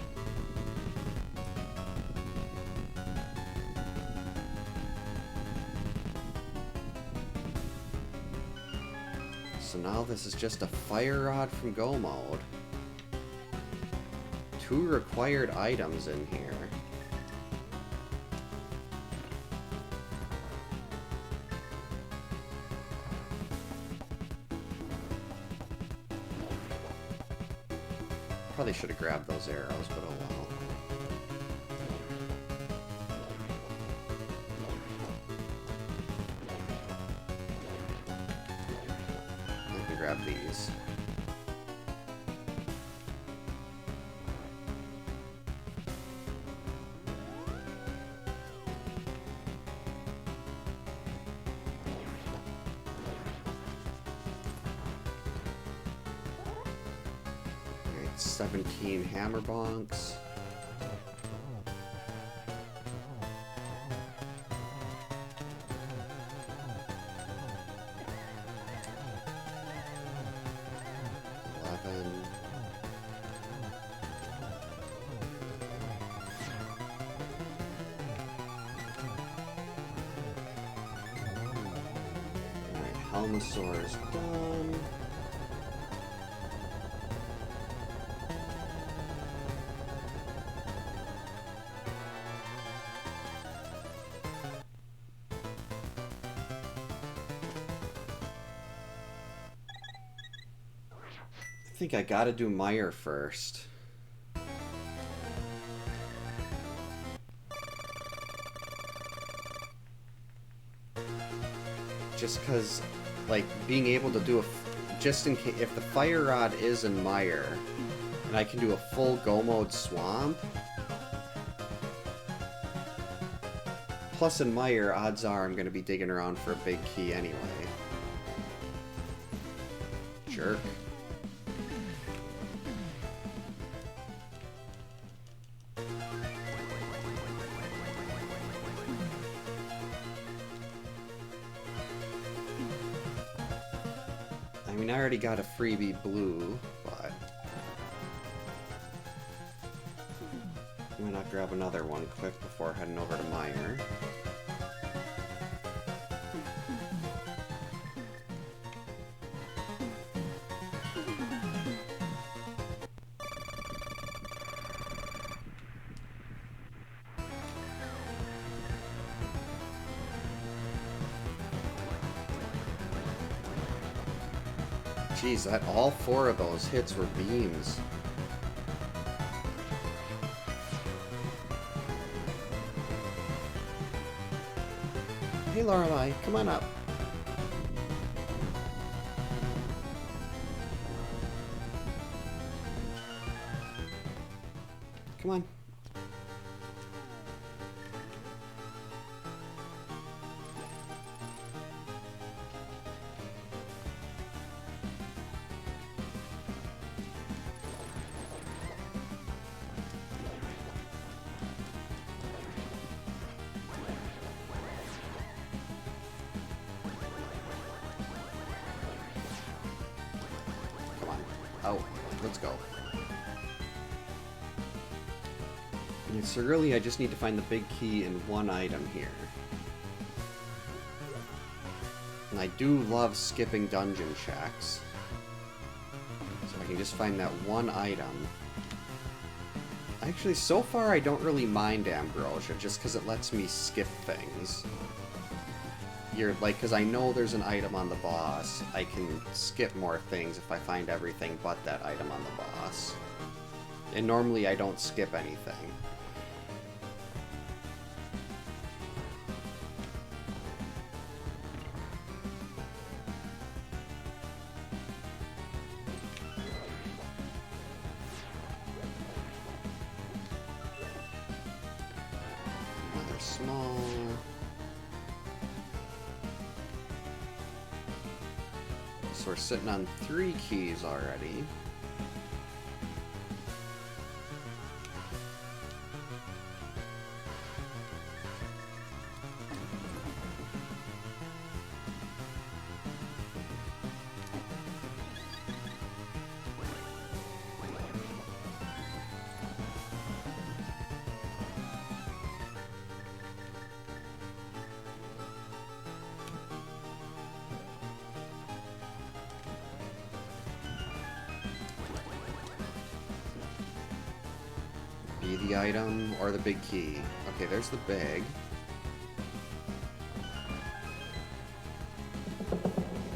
So now this is just a fire rod from go mode. 2 required items in here. Probably should have grabbed those arrows, but oh well. I can grab these. Alright, 17 hammer bonks. Helmosaur is done. I think I gotta do Meyer first. Just because, like, being able to do just in case, if the fire rod is in Meyer, and I can do a full go mode swamp. Plus in Meyer, odds are I'm going to be digging around for a big key anyway. Jerk. I mean, I already got a freebie blue, but why not grab another one quick before heading over to Meyer? Jeez, all 4 of those hits were beams. Hey Lorelei, come on up. Come on. Oh, let's go. And so really, I just need to find the big key in one item here. And I do love skipping dungeon checks. So I can just find that one item. Actually, so far I don't really mind Ambrosia, just because it lets me skip things. Because I know there's an item on the boss, I can skip more things if I find everything but that item on the boss. And normally I don't skip anything. Another small... So we're sitting on 3 keys already. The item or the big key. Okay, there's the bag.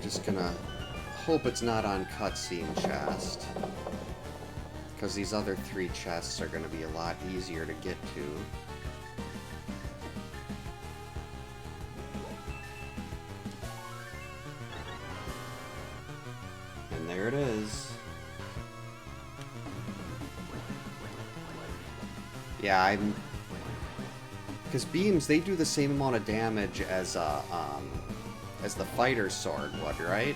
Just gonna hope it's not on cutscene chest, because these other 3 chests are gonna be a lot easier to get to. And there it is. Yeah, because beams, they do the same amount of damage as the fighter's sword would, right?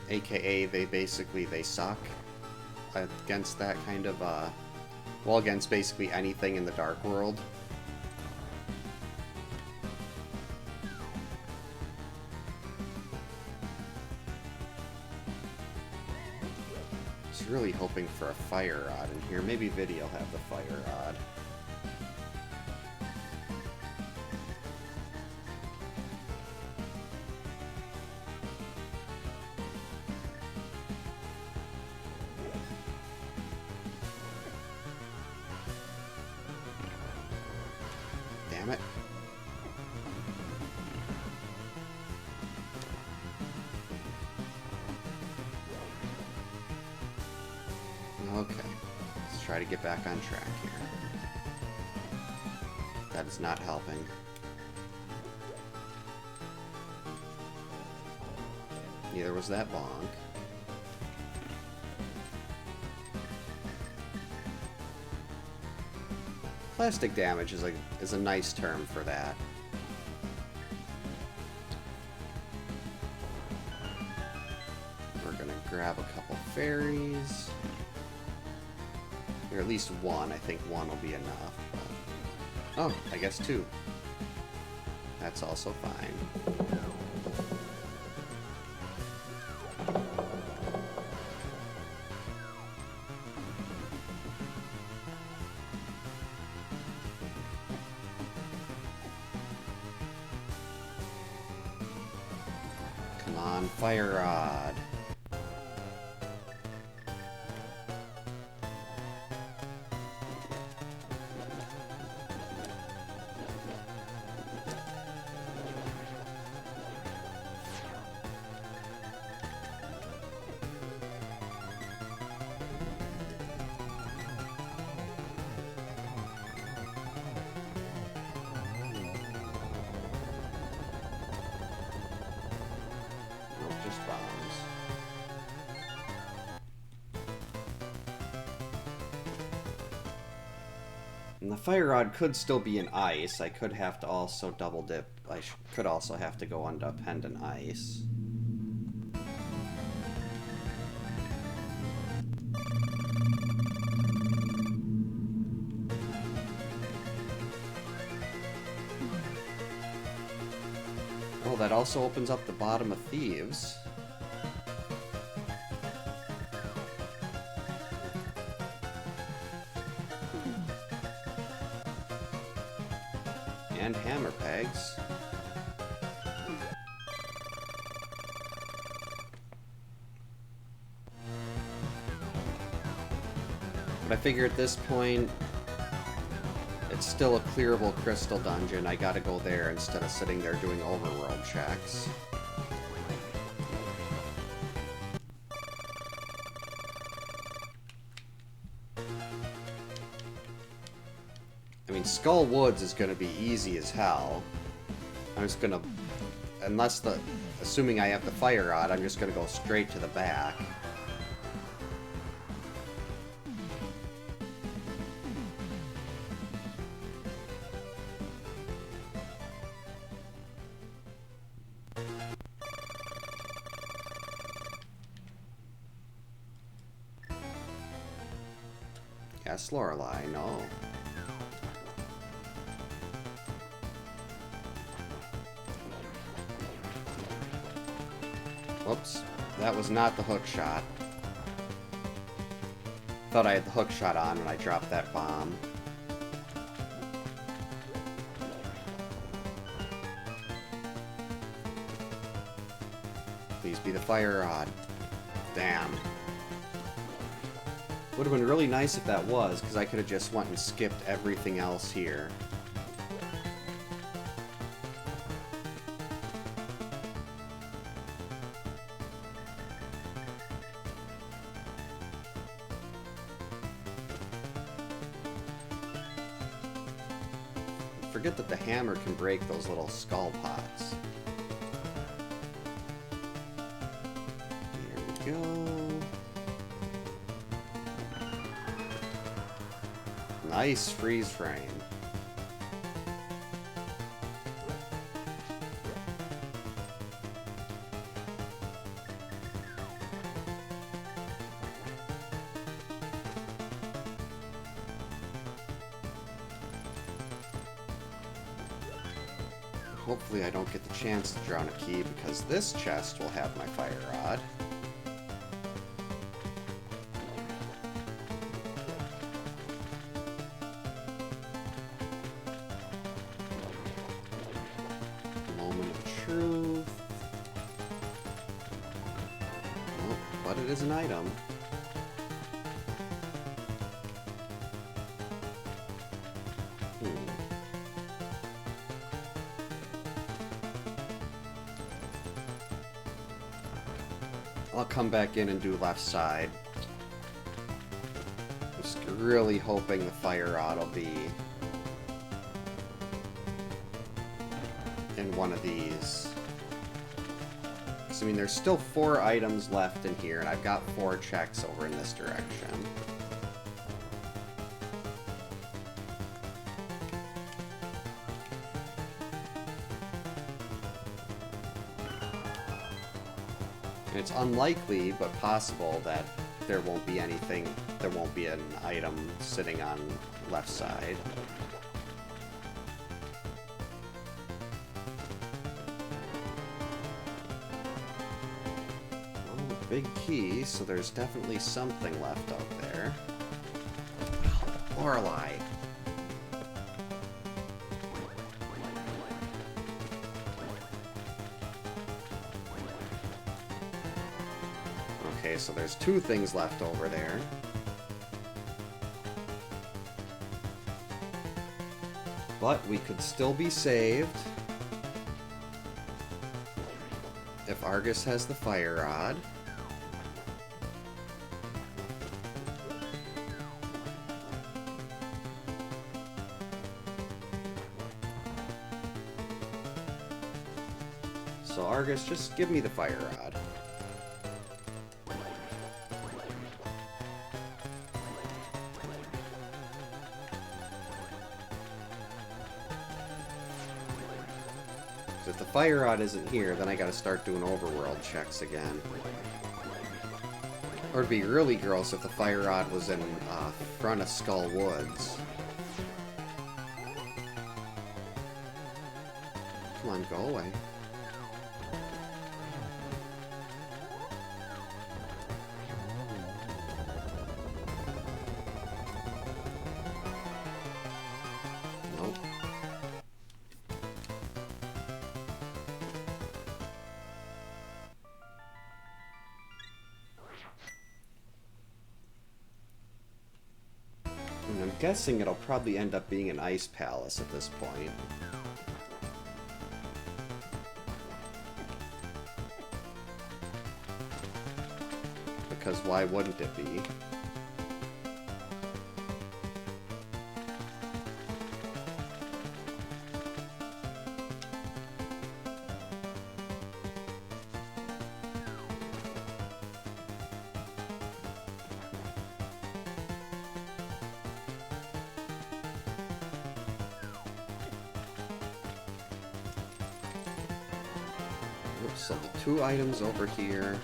AKA, they suck against that kind of, well, against basically anything in the Dark World. Really hoping for a fire rod in here. Maybe Viddy will have the fire rod. Damn it. Okay, let's try to get back on track here. That is not helping. Neither was that bonk. Plastic damage is a nice term for that. We're gonna grab a couple fairies. Or at least one. I think one will be enough. But... oh, I guess 2. That's also fine. Come on, fire rod. Just bombs. And the fire rod could still be in ice. I could have to also double dip. I could also have to go onto pendant ice. Oh, that also opens up the bottom of Thieves. hammer pegs. But I figure at this point, it's still a clearable crystal dungeon. I gotta go there instead of sitting there doing overworld checks. I mean, Skull Woods is gonna be easy as hell. I'm just gonna... Assuming I have the fire rod, I'm just gonna go straight to the back. Yes, Lorelei, no. Whoops, that was not the hook shot. Thought I had the hook shot on when I dropped that bomb. Please be the fire rod. Damn. Would have been really nice if that was, because I could have just went and skipped everything else here. Forget that the hammer can break those little skull pots. Here we go. Nice freeze frame. Hopefully I don't get the chance to drown a key, because this chest will have my fire rod. Moment of truth. Oh, but it is an item. I'll come back in and do left side. Just really hoping the fire rod will be in one of these. Because, I mean, there's still 4 items left in here, and I've got 4 checks over in this direction. It's unlikely, but possible, that there won't be anything, there won't be an item sitting on left side. Well, big key, so there's definitely something left out there. Lorelei. Okay, so there's 2 things left over there. But we could still be saved if Argus has the fire rod. So Argus, just give me the fire rod. If the fire rod isn't here, then I gotta start doing overworld checks again. Or it'd be really gross if the fire rod was in front of Skull Woods. Come on, go away. I'm guessing it'll probably end up being an ice palace at this point. Because why wouldn't it be? Oops, so the 2 items over here.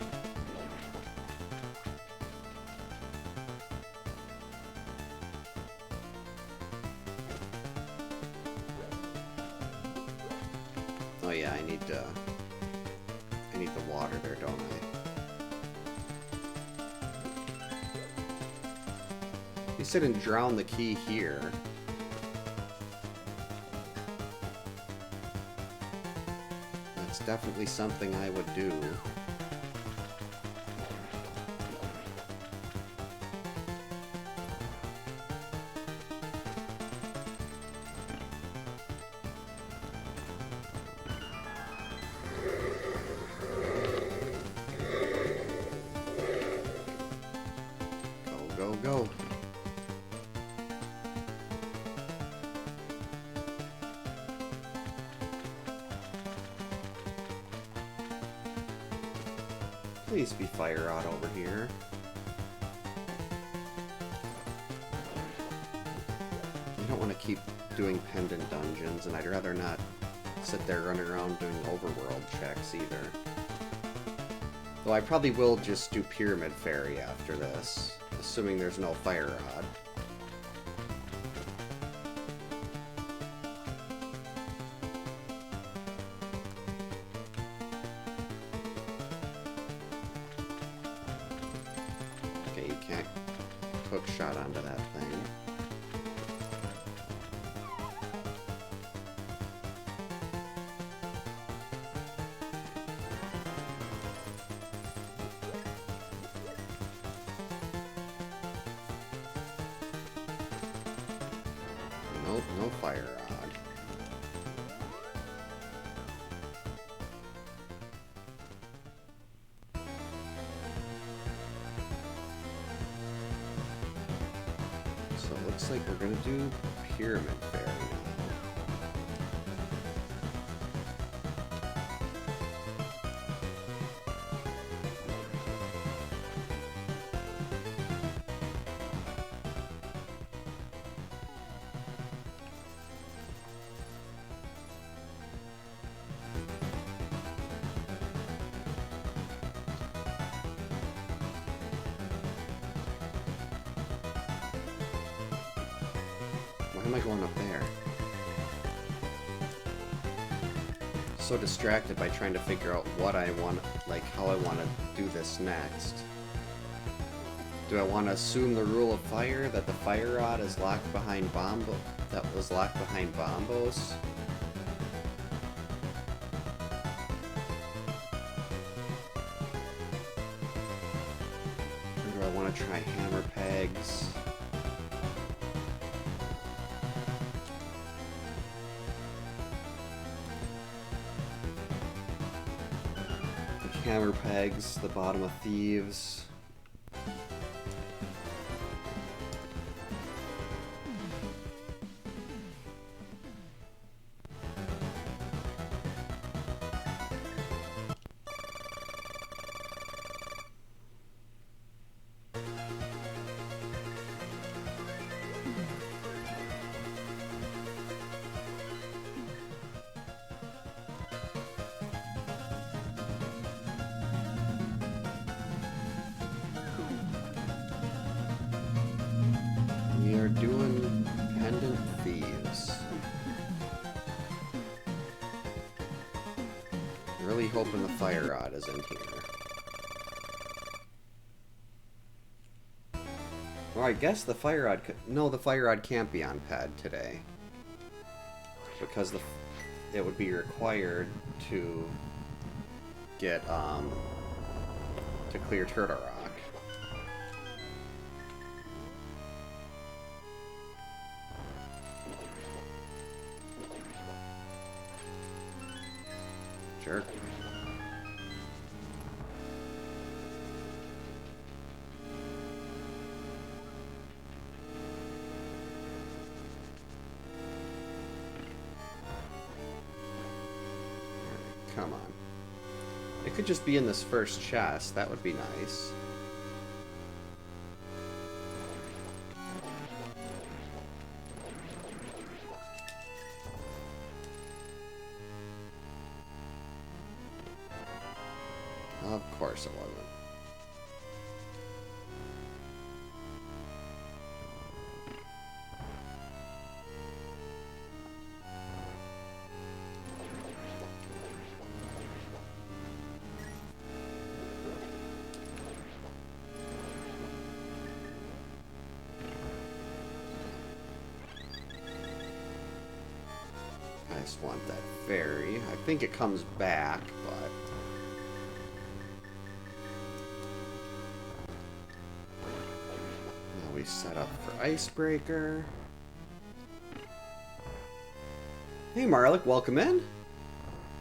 Oh yeah, I need the water there, don't I? You sit and drown the key here. That's definitely something I would do. Go, go. Please be fire rod over here. You don't want to keep doing pendant dungeons, and I'd rather not sit there running around doing overworld checks either. Though I probably will just do Pyramid Fairy after this, assuming there's no fire rod. Okay, you can't hook shot onto that thing. Nope, no fire rod. So it looks like we're gonna do Pyramid Fairy now. Why am I going up there? So distracted by trying to figure out what I want, like how I want to do this next. Do I want to assume the rule of fire that the fire rod is locked behind Bombo? That was locked behind Bombos? Or do I want to try hammer pegs? Hammer pegs, the bottom of thieves. We are doing pendant thieves. Really hoping the fire rod is in here. Well, I guess the fire rod could... No, the fire rod can't be on pad today. Because it would be required to get, to clear Turtle Rock. Jerk. Come on. It could just be in this first chest. That would be nice. Of course it wasn't. I just want that fairy. I think it comes back, but... Now we set up for Icebreaker. Hey Marlik, welcome in.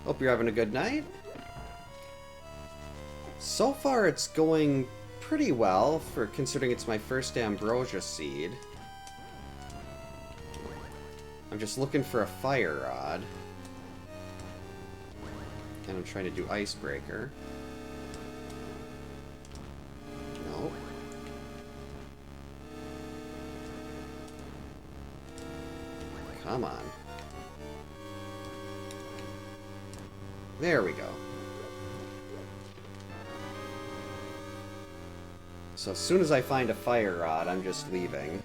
Hope you're having a good night. So far it's going pretty well, for considering it's my first Ambrosia seed. I'm just looking for a fire rod. And I'm trying to do Icebreaker. Nope. Come on. There we go. So as soon as I find a fire rod, I'm just leaving.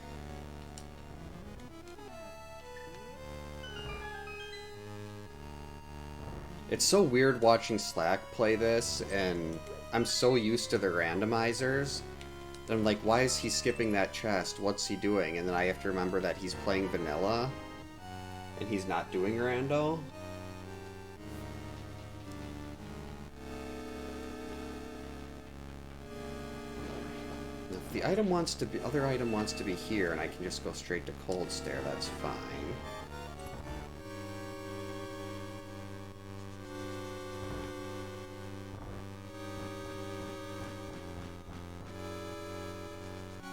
It's so weird watching Slack play this, and I'm so used to the randomizers that I'm like, why is he skipping that chest? What's he doing? And then I have to remember that he's playing vanilla, and he's not doing rando. If the item wants to be, other item wants to be here, and I can just go straight to Cold Stare, that's fine.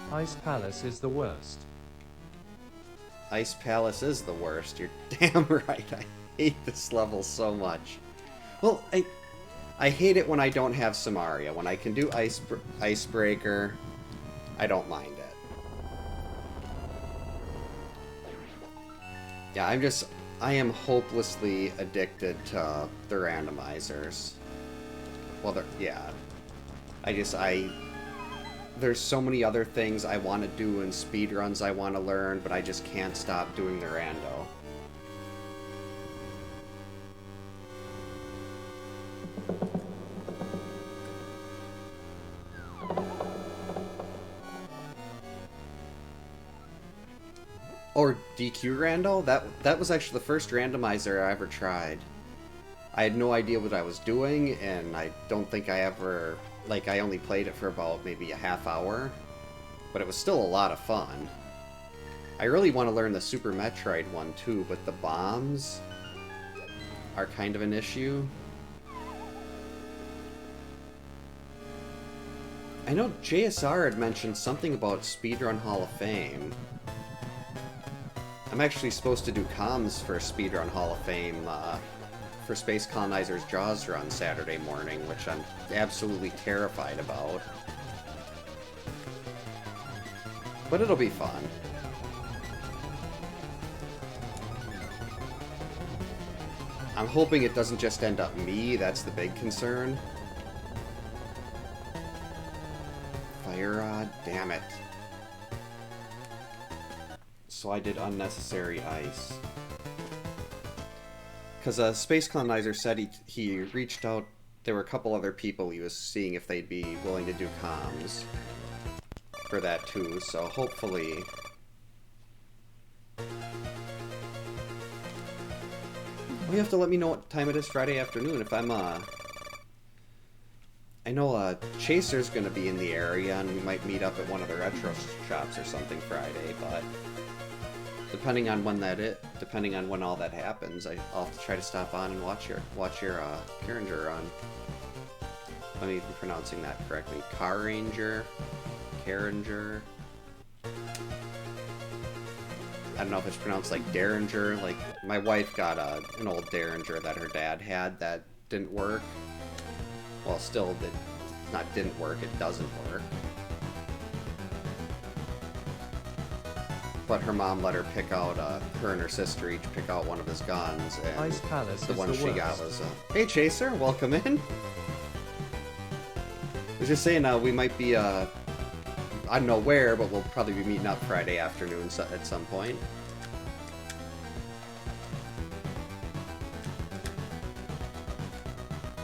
Ice Palace is the worst. Ice Palace is the worst. You're damn right. I hate this level so much. Well, I hate it when I don't have Samaria. When I can do Icebreaker, I don't mind it. Yeah, I am hopelessly addicted to the randomizers. Well, yeah. There's so many other things I want to do in speedruns I want to learn, but I just can't stop doing the rando. Or DQ rando? That was actually the first randomizer I ever tried. I had no idea what I was doing, and I don't think I ever... Like, I only played it for about maybe a half hour, but it was still a lot of fun. I really want to learn the Super Metroid one too, but the bombs are kind of an issue. I know JSR had mentioned something about Speedrun Hall of Fame. I'm actually supposed to do comms for Speedrun Hall of Fame, for Space Colonizer's Jaws run Saturday morning, which I'm absolutely terrified about. But it'll be fun. I'm hoping it doesn't just end up me, that's the big concern. Fire rod, damn it. So I did unnecessary ice. Because Space Colonizer said he reached out, there were a couple other people he was seeing if they'd be willing to do comms for that too, so hopefully... Well, you have to let me know what time it is Friday afternoon if I'm, I know Chaser's gonna be in the area and we might meet up at one of the retro shops or something Friday, but... depending on when depending on when all that happens, I'll have to try to stop on and watch your Kiringer run. If I'm even pronouncing that correctly. Kiringer. I don't know if it's pronounced like Derringer. Like, my wife got an old Derringer that her dad had that didn't work. Well, still didn't work, it doesn't work. But her mom let her pick out, her and her sister each pick out one of his guns, and Ice Palace the is one the she worst. got was, hey Chaser, welcome in. I was just saying, we might be, I don't know where, but we'll probably be meeting up Friday afternoon at some point.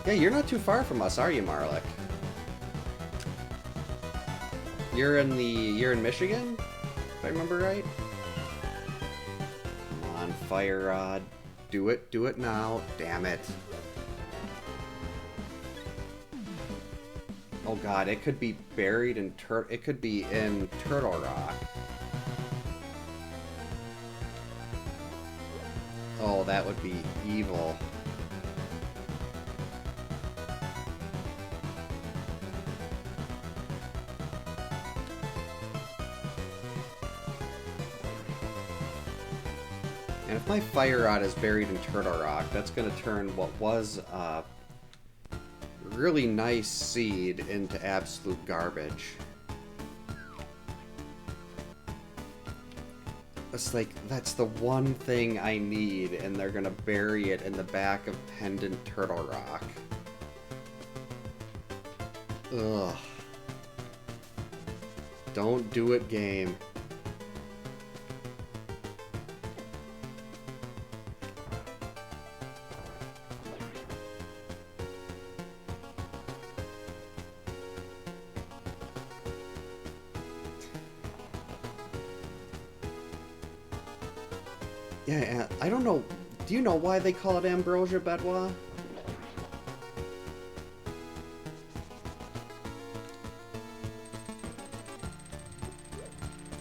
Yeah, you're not too far from us, are you, Marlik? You're in Michigan? If I remember right? Come on, Fire Rod. Do it now. Damn it. Oh god, it could be buried in it could be in Turtle Rock. Oh, that would be evil. And if my Fire Rod is buried in Turtle Rock, that's going to turn what was a really nice seed into absolute garbage. It's like, that's the one thing I need, and they're going to bury it in the back of Pendant Turtle Rock. Ugh. Don't do it, game. Yeah, I don't know. Do you know why they call it Ambrosia, Bedwa?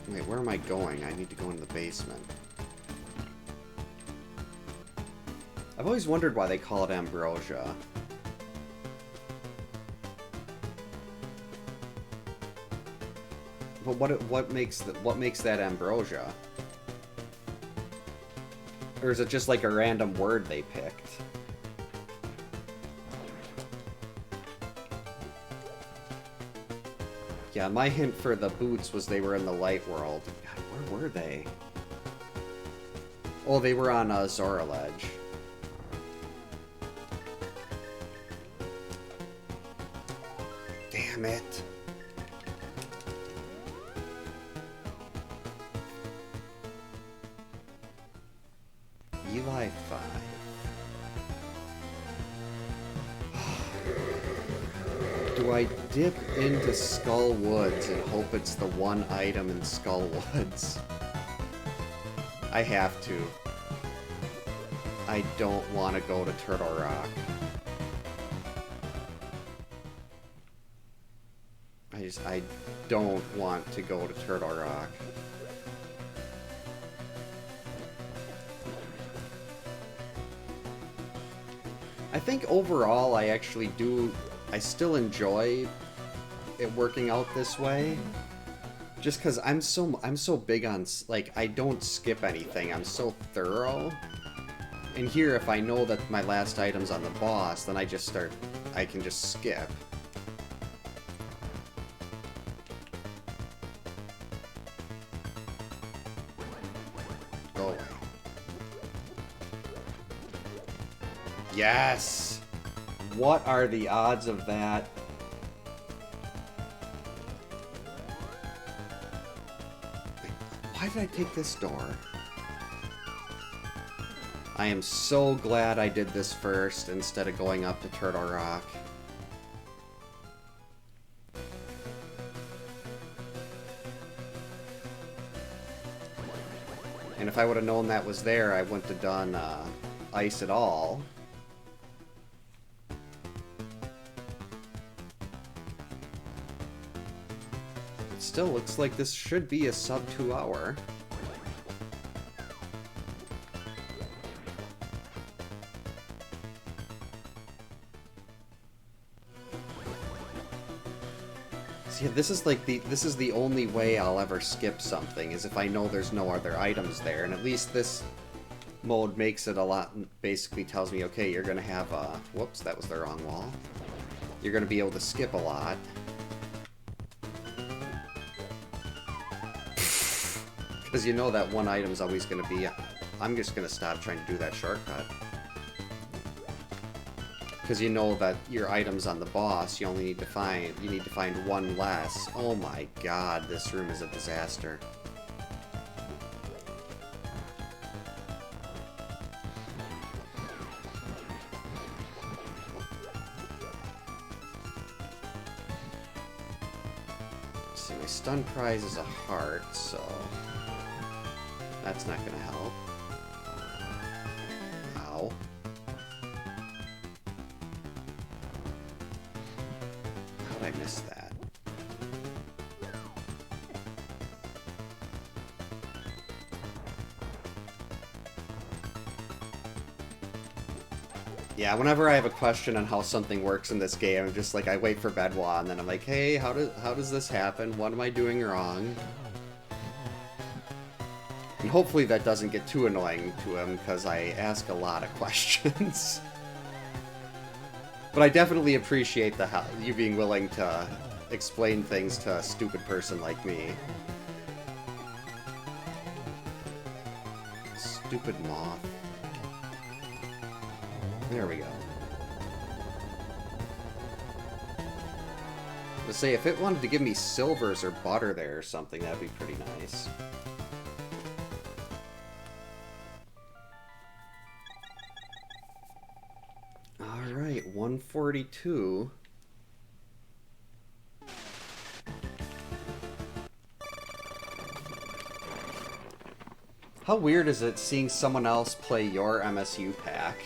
Wait, where am I going? I need to go into the basement. I've always wondered why they call it Ambrosia. But what makes that Ambrosia? Or is it just like a random word they picked? Yeah, my hint for the boots was they were in the light world. God, where were they? Oh, they were on Zora Ledge. Damn it. Eli 5. Do I dip into Skull Woods and hope it's the one item in Skull Woods? I have to. I don't want to go to Turtle Rock. I don't want to go to Turtle Rock. I think overall I still enjoy it working out this way. Just because I'm so big on, like, I don't skip anything. I'm so thorough. And here, if I know that my last item's on the boss, then I can just skip. Go away. Yes! What are the odds of that? Wait, why did I take this door? I am so glad I did this first instead of going up to Turtle Rock. And if I would have known that was there, I wouldn't have done ice at all. It still looks like this should be a sub 2 hour. See, this is like this is the only way I'll ever skip something, is if I know there's no other items there, and at least this mode makes it a lot, basically tells me, okay, you're gonna have a, whoops, that was the wrong wall. You're gonna be able to skip a lot. Because you know that one item's always gonna be, I'm just gonna stop trying to do that shortcut. Because you know that your items on the boss, you need to find one less. Oh my god, this room is a disaster. So my stun prize is a heart, so that's not gonna help. Ow. I missed that. Yeah, whenever I have a question on how something works in this game, I'm just like, I wait for Bedwa, and then I'm like, hey, how does this happen? What am I doing wrong? And hopefully that doesn't get too annoying to him, because I ask a lot of questions. But I definitely appreciate you being willing to explain things to a stupid person like me. Stupid moth. There we go. Let's say, if it wanted to give me silvers or butter there or something, that'd be pretty nice. Alright, 142. How weird is it seeing someone else play your MSU pack?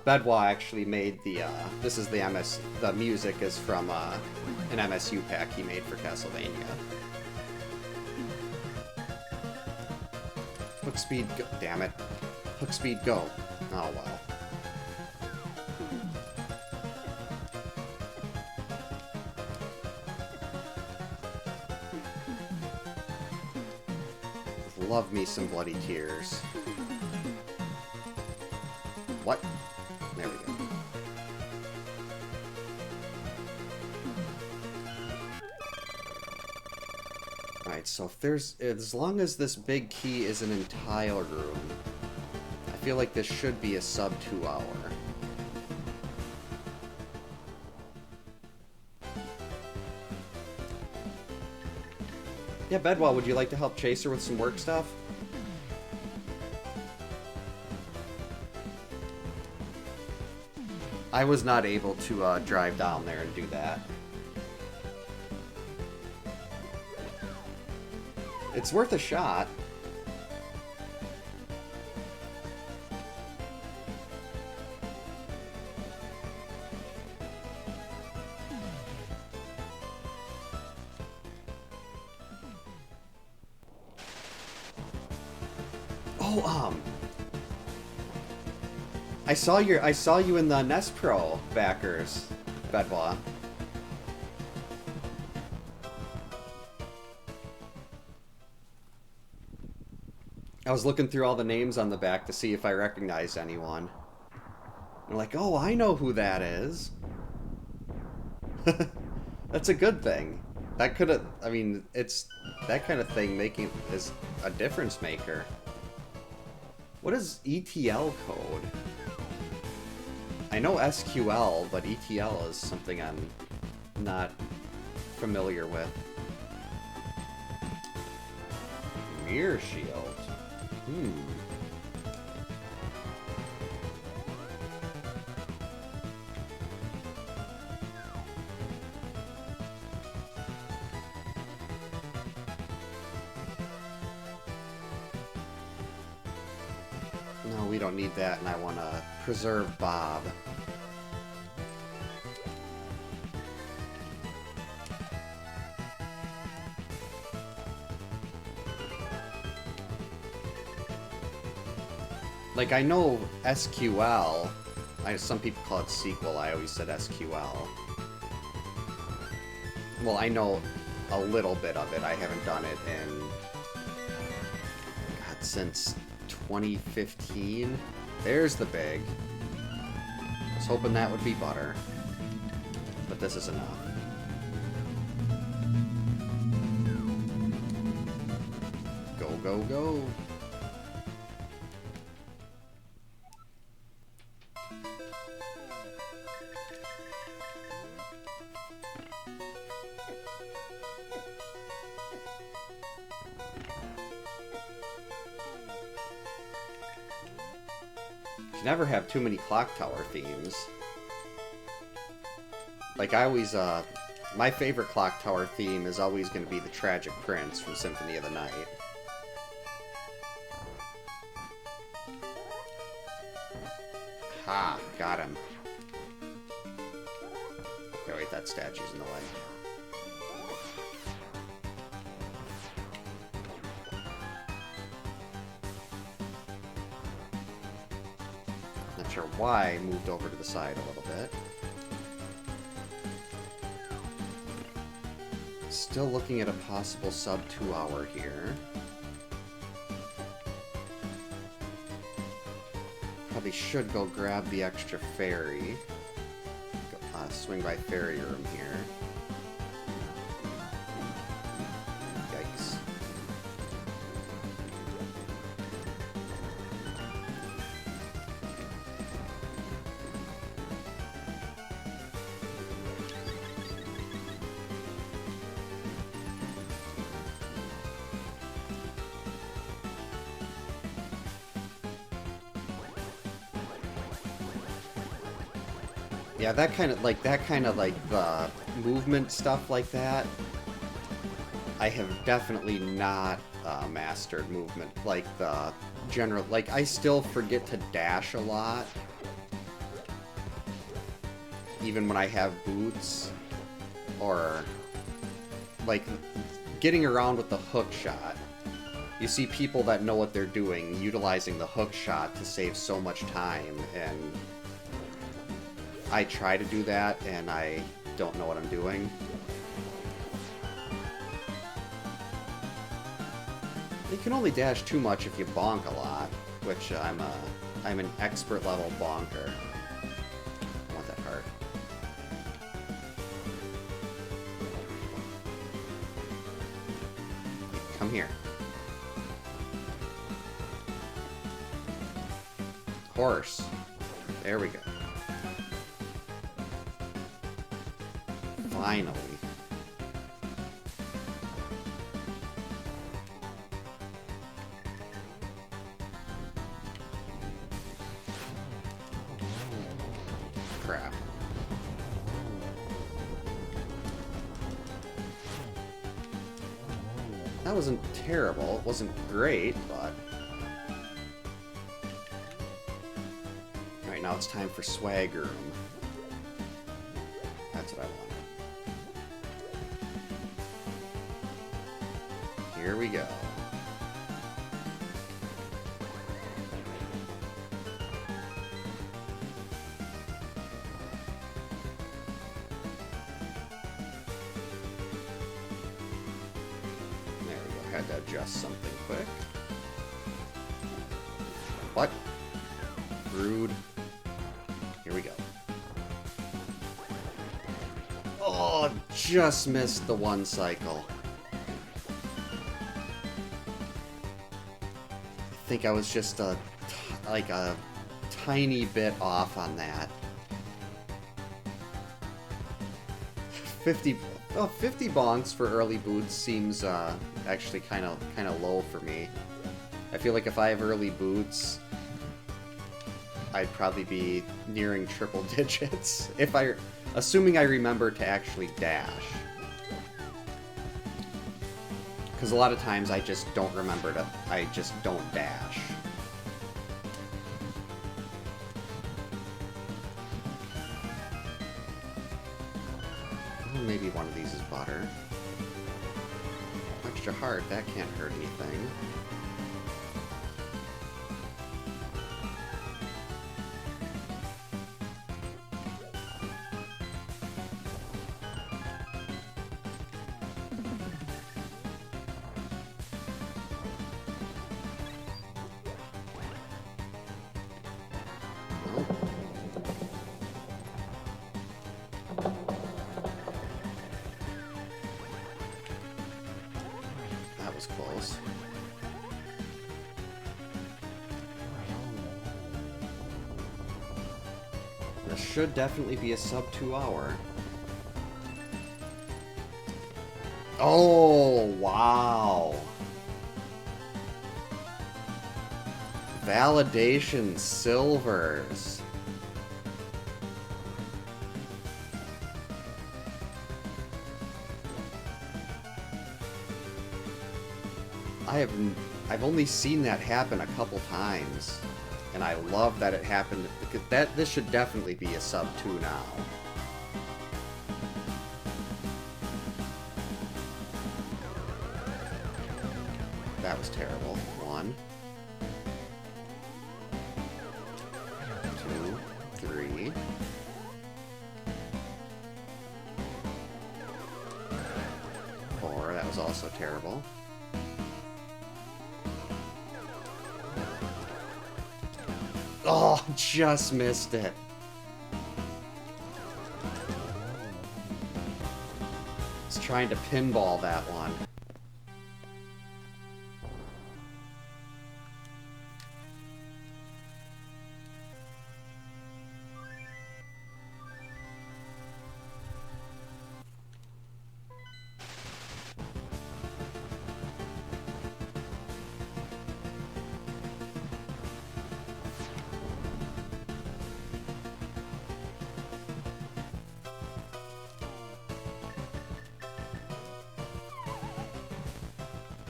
Bedwa actually made the, this is the music is from, an MSU pack he made for Castlevania. Hook speed go, damn it. Hook speed go. Oh well. Love me some bloody tears. What? There we go. Alright, so if there's, as long as this big key is an entire room, I feel like this should be a sub 2 hour. Yeah, Bedwell, would you like to help Chaser with some work stuff? I was not able to drive down there and do that. It's worth a shot. Oh, I saw you in the NES Pro backers, Bedwa. I was looking through all the names on the back to see if I recognized anyone. I'm like, oh, I know who that is. That's a good thing. That could have, I mean, it's that kind of thing is a difference maker. What is ETL code? I know SQL, but ETL is something I'm not familiar with. Mirror shield. No, we don't need that, and I want to preserve Bob. Like, I know SQL, some people call it sequel. I always said SQL. Well, I know a little bit of it. I haven't done it in... God, since 2015. There's the big. I was hoping that would be butter. But this is enough. Go, go, go. You never have too many clock tower themes. Like, I always, my favorite clock tower theme is always going to be the Tragic Prince from Symphony of the Night. Ha! Got him. Okay, wait, that statue's in the way. Not sure why I moved over to the side a little bit. Still looking at a possible sub 2 hour here. Probably should go grab the extra ferry. Swing by ferry room here. Yikes. Yeah, that kind of like the movement stuff like that. I have definitely not mastered movement like the general. Like, I still forget to dash a lot, even when I have boots, or like getting around with the hook shot. You see people that know what they're doing utilizing the hook shot to save so much time, and I try to do that, and I don't know what I'm doing. You can only dash too much if you bonk a lot, which I'm an expert level bonker. I want that heart. Come here. Horse. There we go. Finally. Crap. That wasn't terrible. It wasn't great, but... Alright, now it's time for swag room. That's what I want. Here we go. There we go. Had to adjust something quick. What? Rude. Here we go. Oh, just missed the one cycle. I think I was just like a tiny bit off on that. 50 bonks for early boots seems actually kind of low for me. I feel like if I have early boots, I'd probably be nearing triple digits assuming I remember to actually dash. Because a lot of times I just don't remember I just don't dash. Oh, maybe one of these is butter. Extra heart, that can't hurt anything. should definitely be a sub 2 hour. Oh, wow. Validation silvers. I've only seen that happen a couple times, and I love that it happened because this should definitely be a sub 2 now. That was terrible. 1, 2, 3. That was also terrible. Oh, just missed it. I was trying to pinball that one.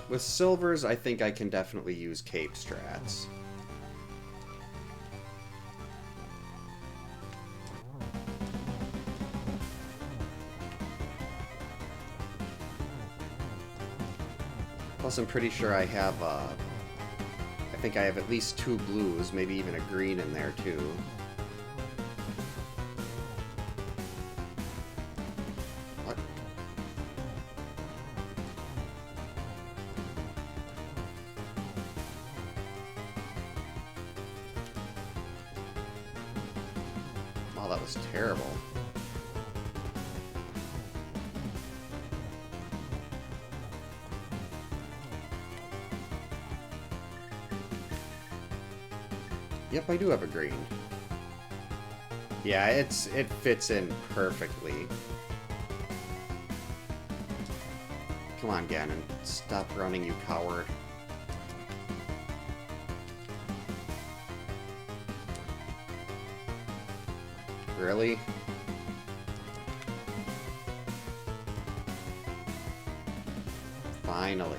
With silvers, I think I can definitely use cape strats. Plus, I'm pretty sure I have, I think I have at least 2 blues, maybe even a green in there, too. What? Wow, that was terrible. Yep, I do have a green. Yeah, it fits in perfectly. Come on, Ganon. Stop running, you coward. Really? Finally.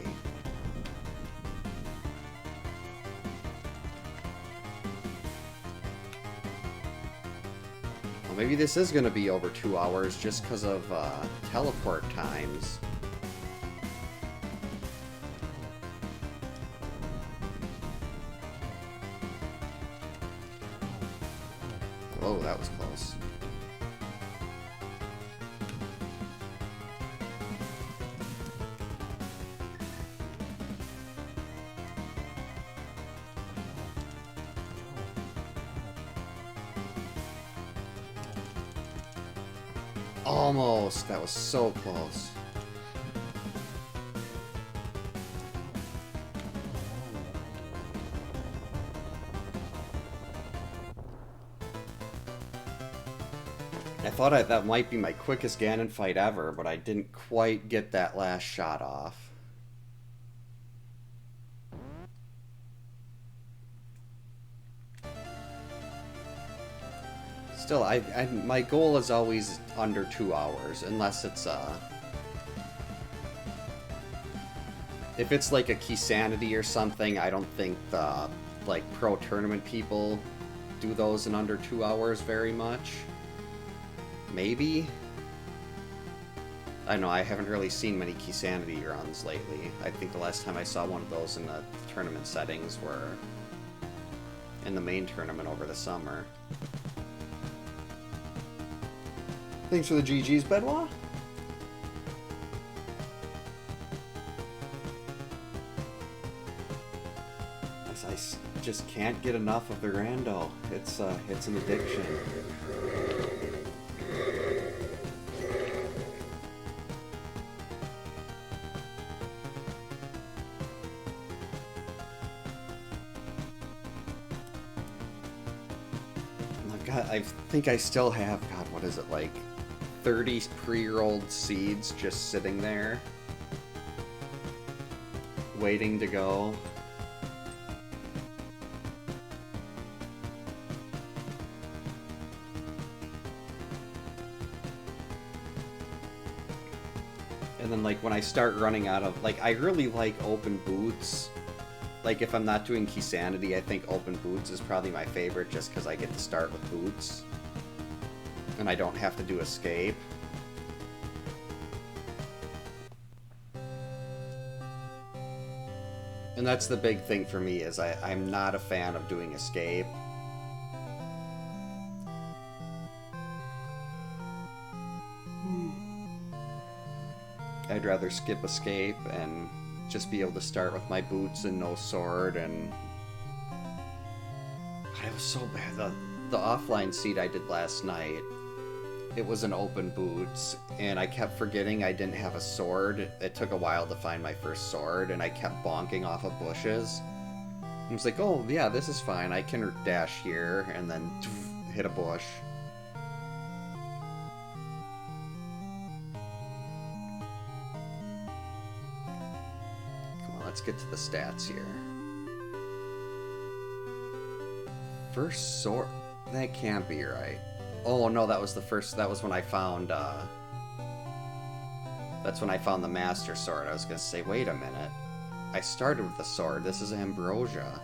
Maybe this is going to be over 2 hours just because of teleport times. Oh, that was close. Almost. That was so close. I thought that might be my quickest Ganon fight ever, but I didn't quite get that last shot off. Still, my goal is always under 2 hours, unless it's, if it's like a Keysanity or something, I don't think the, like, pro tournament people do those in under 2 hours very much. Maybe? I don't know, I haven't really seen many Keysanity runs lately. I think the last time I saw one of those in the tournament settings were in the main tournament over the summer. Thanks for the GG's, Benoit. I just can't get enough of the rando. It's an addiction. I think I still have, God, what is it, like 30 pre-rolled seeds just sitting there, waiting to go. And then, like, when I start running out of, like, I really like open boots. Like, if I'm not doing Keysanity, I think open boots is probably my favorite, just because I get to start with boots. And I don't have to do escape. And that's the big thing for me, is I'm not a fan of doing escape. I'd rather skip escape and just be able to start with my boots and no sword. And it was so bad. The offline seed I did last night, it was an open boots, and I kept forgetting I didn't have a sword. It took a while to find my first sword, and I kept bonking off of bushes. I was like, oh yeah, this is fine. I can dash here and then hit a bush. Let's get to the stats here. First sword? That can't be right. Oh no, that was the first. That was when I found. That's when I found the Master Sword. I was gonna say, wait a minute. I started with the sword. This is Ambrosia.